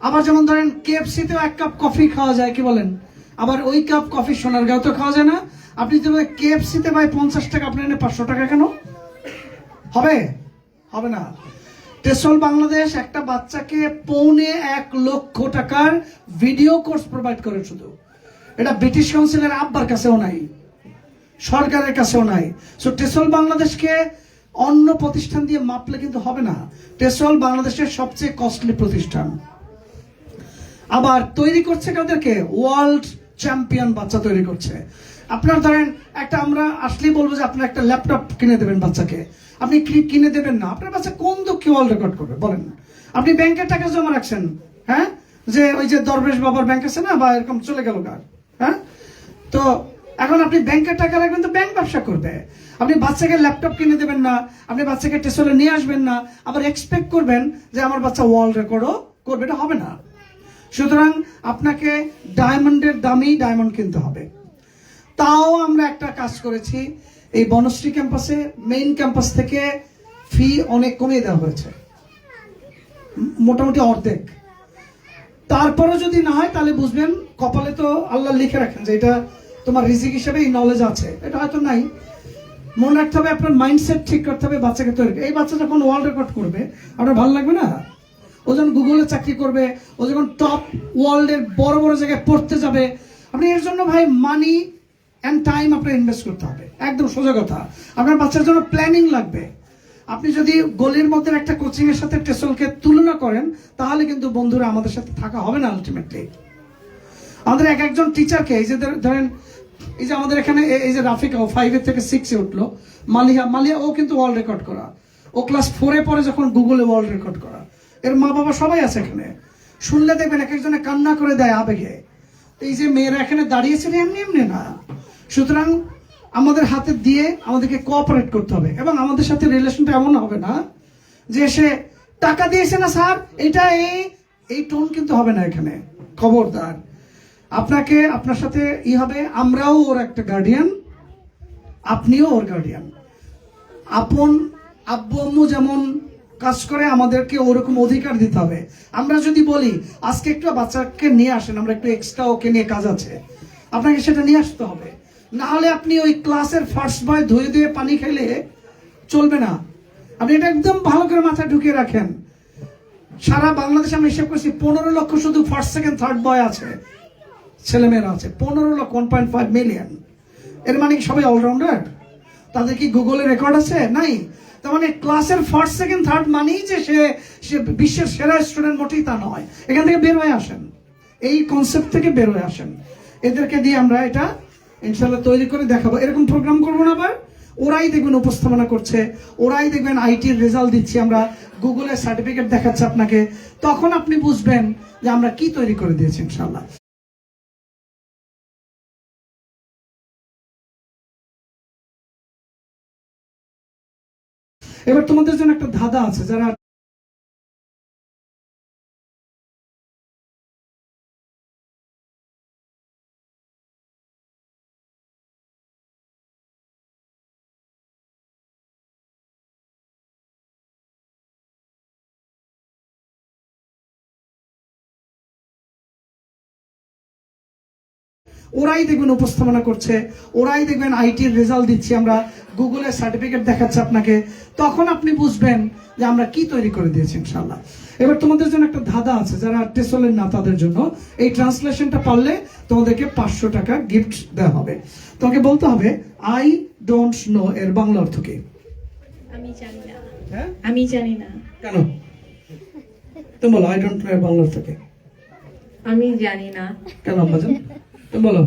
আবার যেমন ধরেন কেএফসিতেও এক কাপ কফি খাওয়া যায়, কি বলেন? আবার ওই কাপ কফি সোনারগাঁওতে খাওয়া যায় না। আপনি যদি কেএফসিতে ভাই 50 টাকা, আপনি এনে 500 টাকা কেন হবে? হবে না। টেসল বাংলাদেশ একটা বাচ্চাকে 1.25 লক্ষ টাকার ভিডিও কোর্স প্রোভাইড করে শুধু। এটা ব্রিটিশ কাউন্সিলের আব্বার কাছেও নাই, সরকারের কাছেও নাই। সো টেসল বাংলাদেশকে অন্য প্রতিষ্ঠান দিয়ে মাপলে কিন্তু হবে না। টেসল বাংলাদেশের সবচেয়ে কস্টলি প্রতিষ্ঠান। আবার তৈরি করছে কাদেরকে? ওয়ার্ল্ড চ্যাম্পিয়ন বাচ্চা তৈরি করছে। আপনার ধরেন একটা, আমরা আসলেই বলবো যে আপনার একটা ল্যাপটপ কিনে দেবেন বাচ্চাকে, আপনি কিনে দেবেন না, আপনার বাচ্চা কোন দুঃখে ওয়ার্ল্ড রেকর্ড করবে বলেন? আপনি ব্যাংকের টাকা জমা রাখছেন, হ্যাঁ, যে ওই যে দরবেশ বাবার ব্যাংক আছে না, বা এরকম চলে গেল কার, হ্যাঁ, তো এখন আপনি ব্যাংকের টাকা রাখবেন তো ব্যাংক ব্যবসা করবে। আপনি বাচ্চাকে ল্যাপটপ কিনে দেবেন না, আপনি বাচ্চাকে টেসলে নিয়ে আসবেন না, আবার এক্সপেক্ট করবেন যে আমার বাচ্চা ওয়ার্ল্ড রেকর্ডও করবে, এটা হবে না। সুতরাং আপনাকে ডায়মন্ডের দামি ডায়মন্ড কিনতে হবে। তাও আমরা একটা কাজ করেছি, এই বনশ্রী ক্যাম্পাসে, মেইন ক্যাম্পাস থেকে ফি অনেক কমিয়ে দেওয়া হয়েছে, মোটামুটি অর্ধেক। তারপরে যদি না হয় তাহলে বুঝবেন কপালে তো আল্লাহ লিখে রাখেন যে এটা তোমার রিজিক হিসেবে এই নলেজ আছে, এটা হয়তো নাই। মনে রাখতে হবে, আপনার মাইন্ডসেট ঠিক করতে হবে বাচ্চাকে তৈরি। এই বাচ্চা যখন ওয়ার্ল্ড রেকর্ড করবে আপনার ভালো লাগবে না? ও যখন গুগলে চাকরি করবে, ও যখন টপ ওয়ার্ল্ডের বড় বড় জায়গায় পড়তে যাবে, আপনি এর জন্য ভাই মানি অ্যান্ড টাইম আপনার ইনভেস্ট করতে হবে। একদম সোজা কথা, আপনার বাচ্চার জন্য প্ল্যানিং লাগবে। আপনি যদি গলির মধ্যে একটা কোচিং এর সাথে টেসলকে তুলনা করেন, তাহলে কিন্তু বন্ধুরা আমাদের সাথে থাকা হবে না আলটিমেটলি। আমাদের একজন টিচারকে, এই যে ধরেন, এই যে আমাদের এখানে এই যে রাফিকা, ও 5 থেকে 6 উঠলো, মালিয়া ও কিন্তু ওয়ার্ল্ড রেকর্ড করা, ও ক্লাস 4 পরে যখন গুগলে ওয়ার্ল্ড রেকর্ড করা। এর মা বাবা সবাই আছে এখানে, শুনলে দেখবেন এক একজনে কান্না করে দেয় আবেগে। এই যে মেয়েরা এখানে দাঁড়িয়েছে এমনি এমনি না। সুতরাং আমাদের হাতে দিয়ে আমাদেরকে কোঅপারেট করতে হবে, এবং আমাদের সাথে রিলেশনটা এমন হবে না যে সে টাকা দিয়েছে না স্যার, এটা এই টোন কিন্তু হবে না এখানে। খবরদার, আপনাকে আপনার সাথে হবে, আমরাও ওর একটা গার্ডিয়ান, আপনিও ওর গার্ডিয়ান। আপন আব্বু আম্মু যেমন কাজ করে, আমাদেরকে ওরকম অধিকার দিতে হবে। আমরা যদি বলি আজকে একটু বাচ্চাকে নিয়ে আসেন, আমরা একটু এক্সট্রা ওকে নিয়ে কাজ আছে, আপনাকে সেটা নিয়ে আসতে হবে। না হলে আপনি ওই ক্লাসের ফার্স্ট বয় ধুয়ে ধুয়ে পানি খেলে চলবে না। আপনি এটা একদম ভালো করে মাথায় ঢুকিয়ে রাখেন। সারা বাংলাদেশে আমি হিসাব করছি 15 লক্ষ শুধু ফার্স্ট সেকেন্ড থার্ড বয় আছে, ছেলেমেয়েরা আছে 15 লক্ষ, 1.5 মিলিয়ন। এর মানে কি সবাই অলরাউন্ডার? তাদের কি গুগলে রেকর্ড আছে? নাই। তার মানে ক্লাসের ফার্স্ট সেকেন্ড থার্ড মানেই যে সে বিশ্বের সেরা স্টুডেন্ট, মোটেই তা নয়। এখান থেকে বের হয়ে আসেন, এই কনসেপ্ট থেকে বের হয়ে আসেন। এদেরকে দিয়ে আমরা এটা ইনশাল্লাহ তৈরি করে দেখাবো। এরকম প্রোগ্রাম করবো না আবার, ওরাই দেখবেন উপস্থাপনা করছে, ওরাই দেখবেন আইটির রেজাল্ট দিচ্ছি আমরা, গুগলের সার্টিফিকেট দেখাচ্ছে আপনাকে, তখন আপনি বুঝবেন যে আমরা কি তৈরি করে দিয়েছি ইনশাল্লাহ। এবার তোমাদের জন্য একটা ধাঁধা আছে, যারা ওরাই দেখবেন উপস্থাপনা করছে, ওরাই দেখবেন আইটির রেজাল্ট দিচ্ছি আমরা, গুগলের সার্টিফিকেট দেখাচ্ছে আপনাকে, তখন আপনি বুঝবেন যে আমরা কি তৈরি করে দিয়েছি ইনশাল্লাহ। এবার তোমাদের জন্য একটা ধাঁধা আছে, যারা টেসলের না তাদের জন্য, এই ট্রান্সলেশনটা পারলে তোমাদেরকে 500 টাকা গিফট দেওয়া হবে। তোমাকে বলতে হবে আই ডোন্ট নো এর বাংলা অর্থ কি? আমি জানি না। হ্যাঁ, আমি জানি না। কেন? তুমি বলো আই ডোন্ট নো এর বাংলা অর্থ কি? আমি জানি না। কেন আম্মাজান? তুমি বলো।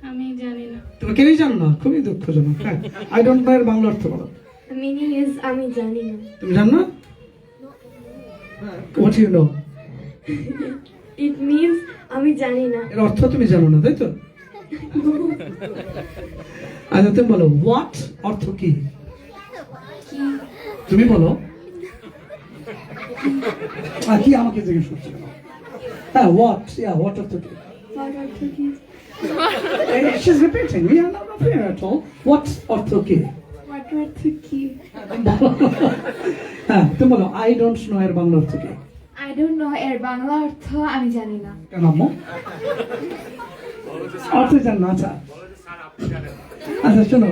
আমি জানি না। তুমি কেউই জানো না? খুবই দুঃখজনক। হ্যাঁ, আই ডোন্ট নো এর বাংলা অর্থ বলো। মিনিং ইজ আমি জানি না। তুমি জানো না? What do you know? It means আমি জানি না। এর অর্থ তুমি জানো না, তাই তো? আচ্ছা তুমি বলো হোয়াট অর্থ কি? তুমি বলো। কি আমাকে জিজ্ঞেস করছো কেন? হ্যাঁ, হোয়াট, হোয়াট অর্থ কি? She's repeating. We are not afraid at all. What অর্থ কি? হ্যাঁ, তুমি বলো আই ডোন্ট নো এর বাংলা অর্থ কি? আই ডোন্ট নো এর বাংলা অর্থ আমি জানি না। কেন আম্মু? অর্থ জান না? আচ্ছা আচ্ছা শোনো,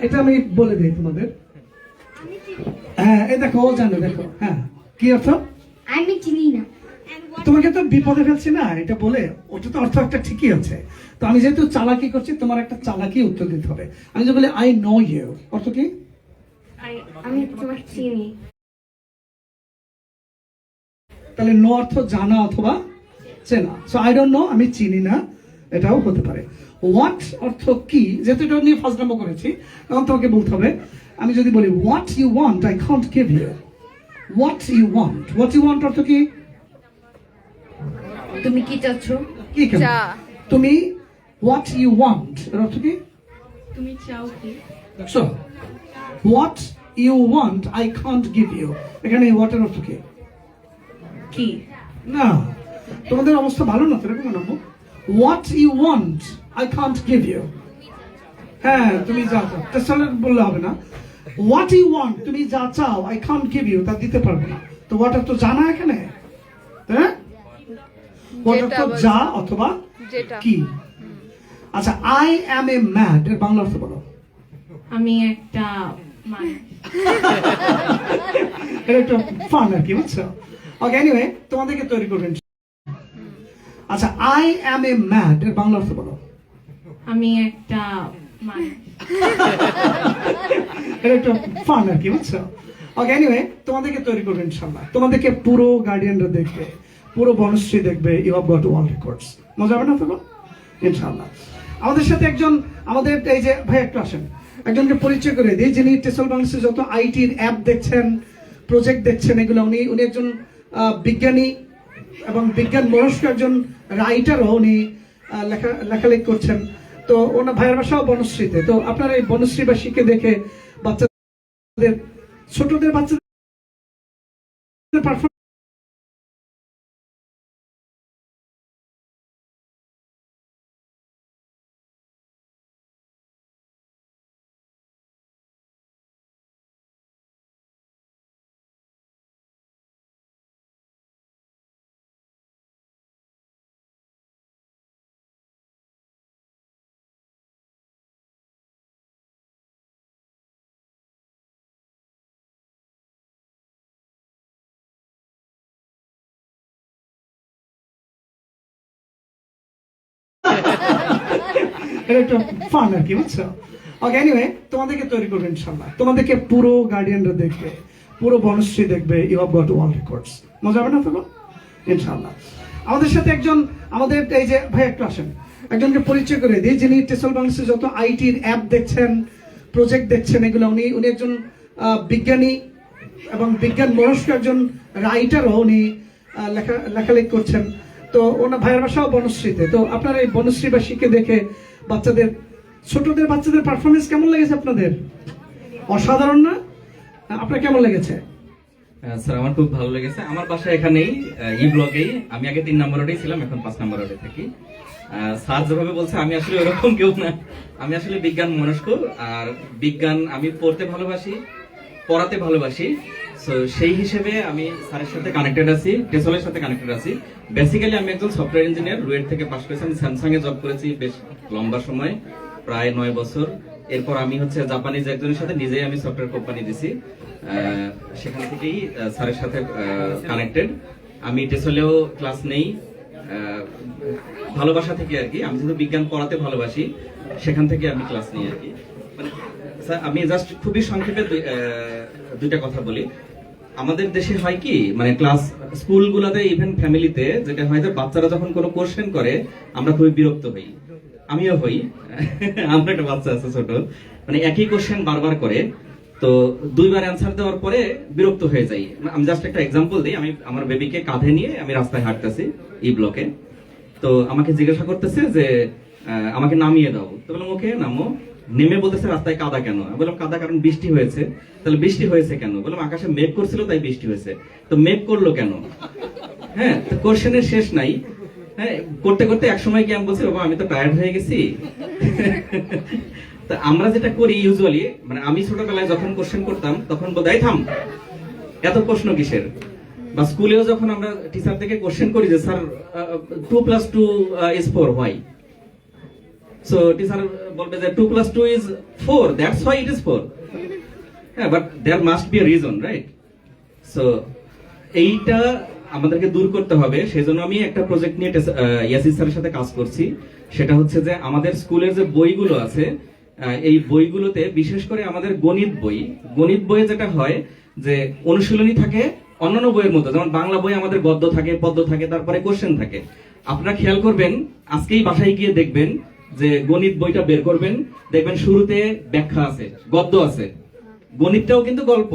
এটা আমি বলে দিই তোমাদের। হ্যাঁ, এই দেখো ও জানে, দেখো। হ্যাঁ, কি অর্থ? আমি চিনি না। তোমাকে তো বিপদে ফেলছি না এটা বলে, ওটা তো অর্থ একটা ঠিকই আছে। তো আমি যেহেতু চালাকি করছি, তোমার একটা চালাকি উত্তর দিতে হবে। আমি যে বলি আই নো ইউ, অর্থ কি? আমি তোমাকে চিনি। তাহলে নো অর্থ জানা অথবা চেনা। সো আই ডোন্ট নো, আমি চিনি না, এটাও হতে পারে। হোয়াট অর্থ কি, যেহেতু এটা নিয়ে ফার্স্ট নাম্বার করেছি, তখন তোমাকে বলতে হবে, আমি যদি বলি what you want I can't give you. What you want অর্থ কি? তুমি কি চাচ্ছ? কি কেন? তুমি হোয়াট ইউ ওয়ান্ট এর অর্থ কি? তুমি চাও কি? দেখছো, what you want I can't give you, এখানে হোয়াট এর অর্থ কি? কি? না, তোমাদের অবস্থা ভালো না, এরকম না। What you want I can't give you. হ্যাঁ, তুমি যা চাও, তাহলে বললে হবে না। হোয়াট ইউ ওয়ান্ট, তুমি যা চাও, আই কান্ট গিভ ইউ, তা দিতে পারবো না। তো হোয়াট তো জানা এখানে, হ্যাঁ, হোয়াট তো যা অথবা কি। আচ্ছা, আই অ্যাম এ ম্যাড এর বাংলা অর্থ বলো। আমি একটা এটা একটু ফান আর কি, বুঝছো? ওকে, এনিওয়ে তোমাদেরকে তৈরি করবেন। আচ্ছা, আই অ্যাম এ ম্যাড এর বাংলা অর্থ বলো। আমি একটা এটা একটু ফান আর কি, বুঝছো? ওকে, এনিওয়ে তোমাদেরকে তৈরি করবেন ইনশাআল্লাহ। তোমাদেরকে পুরো গার্ডিয়ানরা দেখবে, পুরো বনশ্রী দেখবে, you have got world records. মজা হবে না তখন ইনশাআল্লাহ? আমাদের সাথে একজন, আমাদের এই যে ভাই একটু আসেন, একজনকে পরিচয় করে দিই, যিনি টেসল বাংলাদেশে যত আইটির অ্যাপ দেখছেন, প্রজেক্ট দেখছেন, এগুলো উনি একজন বিজ্ঞানী এবং বিজ্ঞান মনস্ক একজন রাইটারও। উনি লেখালেখি করছেন। তো ওনার ভাইয়ের বাসাও বনশ্রীতে। তো আপনার এই বনশ্রীবাসীকে দেখে বাচ্চাদের, ছোটদের বাচ্চাদের পারফরমেন্স এটা একটা ফান আর কি, বুঝছো? ওকে, এনিওয়ে, তোমাদেরকে তৈরি করবে ইনশাল্লাহ। তোমাদেরকে পুরো গার্ডিয়ানরা দেখবে, পুরো বনশ্রী দেখবে। You have got world records. মজা হবে না তখন? ইনশাল্লাহ। আমাদের সাথে একজন, আমাদের এই যে ভাই একটু আসেন, একজনকে পরিচয় করে দিই, যিনি টেসল বাংলাদেশে যত আইটির অ্যাপ দেখছেন, প্রজেক্ট দেখছেন, এগুলো উনি একজন বিজ্ঞানী এবং বিজ্ঞান মনস্ক একজন রাইটারও। উনি লেখালেখি করছেন। তো ওনার ভাইয়ের বাসাও বনশ্রীতে। তো আপনার এই বনশ্রীবাসীকে দেখে ছোটদের বাচ্চাদের পারফরমেন্স কেমন লেগেছে আপনাদের? অসাধারণ না? আপনার কেমন লেগেছে? স্যার আমার খুব ভালো লেগেছে। আমার বাসা এখানেই, ই ব্লকেই। আমি আগে 3 নম্বর ওয়ার্ডেই ছিলাম, এখন 5 নম্বর ওয়ার্ডে থাকি। স্যার যেভাবে বলছে, আমি আসলে ওরকম কেউ না। আমি আসলে বিজ্ঞান মনস্ক, আর বিজ্ঞান আমি পড়তে ভালোবাসি, পড়াতে ভালোবাসি। সো সেই হিসেবে আমি স্যারের সাথে কানেক্টেড আছি, টেসলের সাথে কানেক্টেড আছি। বেসিক্যালি আমি একজন সফটওয়্যার ইঞ্জিনিয়ার, রুয়েট থেকে পাশ করেছি। আমি স্যামসাং এ জব করেছি বেশ লম্বা সময়, প্রায় 9 বছর। এরপর আমি জাপানিজ একজনের সাথে নিজেই আমি সফটওয়্যার কোম্পানি দিছি। সেখান থেকেই স্যারের সাথে কানেক্টেড। আমি টেসলেও ক্লাস নেই, ভালোবাসা থেকে আর কি। আমি যেহেতু বিজ্ঞান পড়াতে ভালোবাসি, সেখান থেকে আমি ক্লাস নিই আর কি। মানে স্যার, আমি জাস্ট খুবই সংক্ষেপে দুইটা কথা বলি। আমাদের দেশে হয় কি, মানে ক্লাস স্কুলগুলোতে, ইভেন ফ্যামিলিতে যেটা হয় যে বাচ্চারা যখন কোনো কোশ্চেন করে আমরা খুবই বিরক্ত হই। আমিও হই। আমরা একটা বাচ্চা আছে ছোট, মানে একই কোশ্চেন বারবার করে, তো 2 বার অ্যান্সার দেওয়ার পরে বিরক্ত হয়ে যাই। আমি জাস্ট একটা এক্সাম্পল দিই। আমি আমার বেবিকে কাঁধে নিয়ে আমি রাস্তায় হাঁটতেছি ই ব্লকে। তো আমাকে জিজ্ঞাসা করতেছে যে আমাকে নামিয়ে দাও। তো বললাম ওকে নামো। নেমে বলতেছে রাস্তায় কাদা কেন? আমি বললাম কাদা কারণ বৃষ্টি হয়েছে। তাহলে বৃষ্টি হয়েছে কেন? বললাম আকাশে মেঘ করছিল তাই বৃষ্টি হয়েছে। তো মেঘ করলো কেন? হ্যাঁ, তো কোশ্চেনের শেষ নাই। হ্যাঁ, করতে করতে এক সময় কি আমি বলছি বাবা আমি তো টায়ার্ড হয়ে গেছি। তা আমরা যেটা করি ইউজুয়ালি, মানে আমি ছোটবেলায় যখন কোশ্চেন করতাম তখন বোধহয় থাম, এত প্রশ্ন কিসের? বা স্কুলেও যখন আমরা টিচার থেকে কোশ্চেন করি যে sir 2 + 2 is 4, why? So teacher বলবে যে 2 + 2 is 4, that's why it is 4। হ্যাঁ, but there must be a reason, right? So এইটা আমাদেরকে দূর করতে হবে। সেজন্য আমি একটা প্রজেক্ট নিয়ে ইয়াসির স্যারের সাথে কাজ করছি। সেটা হচ্ছে যে আমাদের স্কুলের যে বইগুলো আছে, এই বইগুলোতে বিশেষ করে আমাদের গণিত বইয়ে যেটা হয় যে অনুশীলনী থাকে অন্যান্য বইয়ের মতো। যেমন বাংলা বই আমাদের গদ্য থাকে, পদ্য থাকে, তারপরে কোশ্চেন থাকে। আপনারা খেয়াল করবেন, আজকেই বাসায় গিয়ে দেখবেন যে গণিত বইটা বের করবেন, দেখবেন শুরুতে ব্যাখ্যা আছে, গদ্য আছে। গণিতটাও কিন্তু গল্প,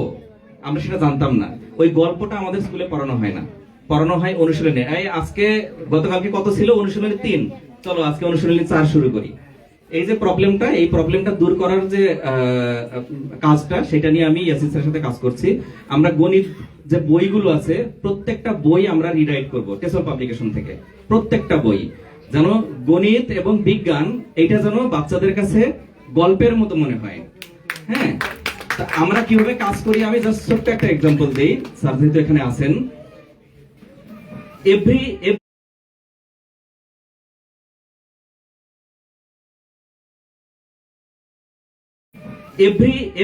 আমরা সেটা জানতাম না। ওই গল্পটা আমাদের স্কুলে পড়ানো হয় না, পড়ানো হয় অনুশীলনে। আজকে গতকালকে কত ছিল? অনুশীলনী 3, চলো আজকে অনুশীলনী 4 শুরু করি। এই যে প্রবলেমটা দূর করার যে কাজটা, সেটা নিয়ে আমি ইয়াসির স্যারের সাথে কাজ করছি। আমরা গণিত যে বইগুলো আছে, প্রত্যেকটা বই আমরা রিরাইট করব টেসল পাবলিকেশন থেকে। প্রত্যেকটা বই যেন গণিত এবং বিজ্ঞান এইটা যেন বাচ্চাদের কাছে গল্পের মতো মনে হয়। হ্যাঁ, আমরা কিভাবে কাজ করি আমি জাস্ট ছোট্ট একটা এক্সাম্পল দিই, স্যার যেহেতু এখানে আছেন।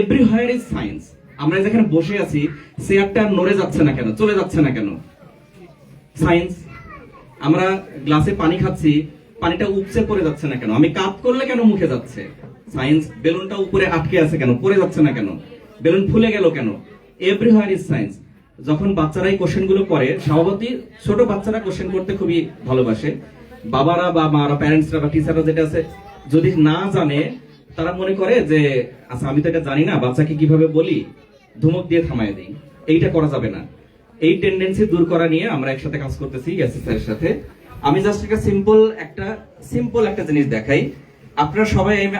Everywhere is science. আমরা যেখানে বসে আছি, চেয়ারটা নড়ে যাচ্ছে না কেন, চলে যাচ্ছে না কেন? সায়েন্স। আমরা গ্লাসে পানি খাচ্ছি, পানিটা উপচে পড়ে যাচ্ছে না কেন? আমি কাপ করলে কেন মুখে যাচ্ছে? সায়েন্স। বেলুনটা উপরে আটকে আছে কেন, পড়ে যাচ্ছে না কেন? বেলুন ফুলে গেল কেন? Everywhere is science. যখন বাচ্চারাই কোশ্চেন গুলো করে, স্বভাবতই ছোট বাচ্চারা কোশ্চেন করতে খুবই ভালোবাসে। বাবারা বা মারা, প্যারেন্টসরা বা টিচাররা যেটা আছে, যদি না জানে তারা মনে করে যে আচ্ছা আমি তো এটা জানি না, বাচ্চাকে কিভাবে বলি, ধমক দিয়ে থামায় দিই। এইটা করা যাবে না। এই টেন্ডেন্সি দূর করা নিয়ে আমরা একসাথে কাজ করতেছি ইয়াসির স্যারের সাথে। আমি জাস্ট একটা সিম্পল একটা জিনিস দেখাই। আপনারা সবাই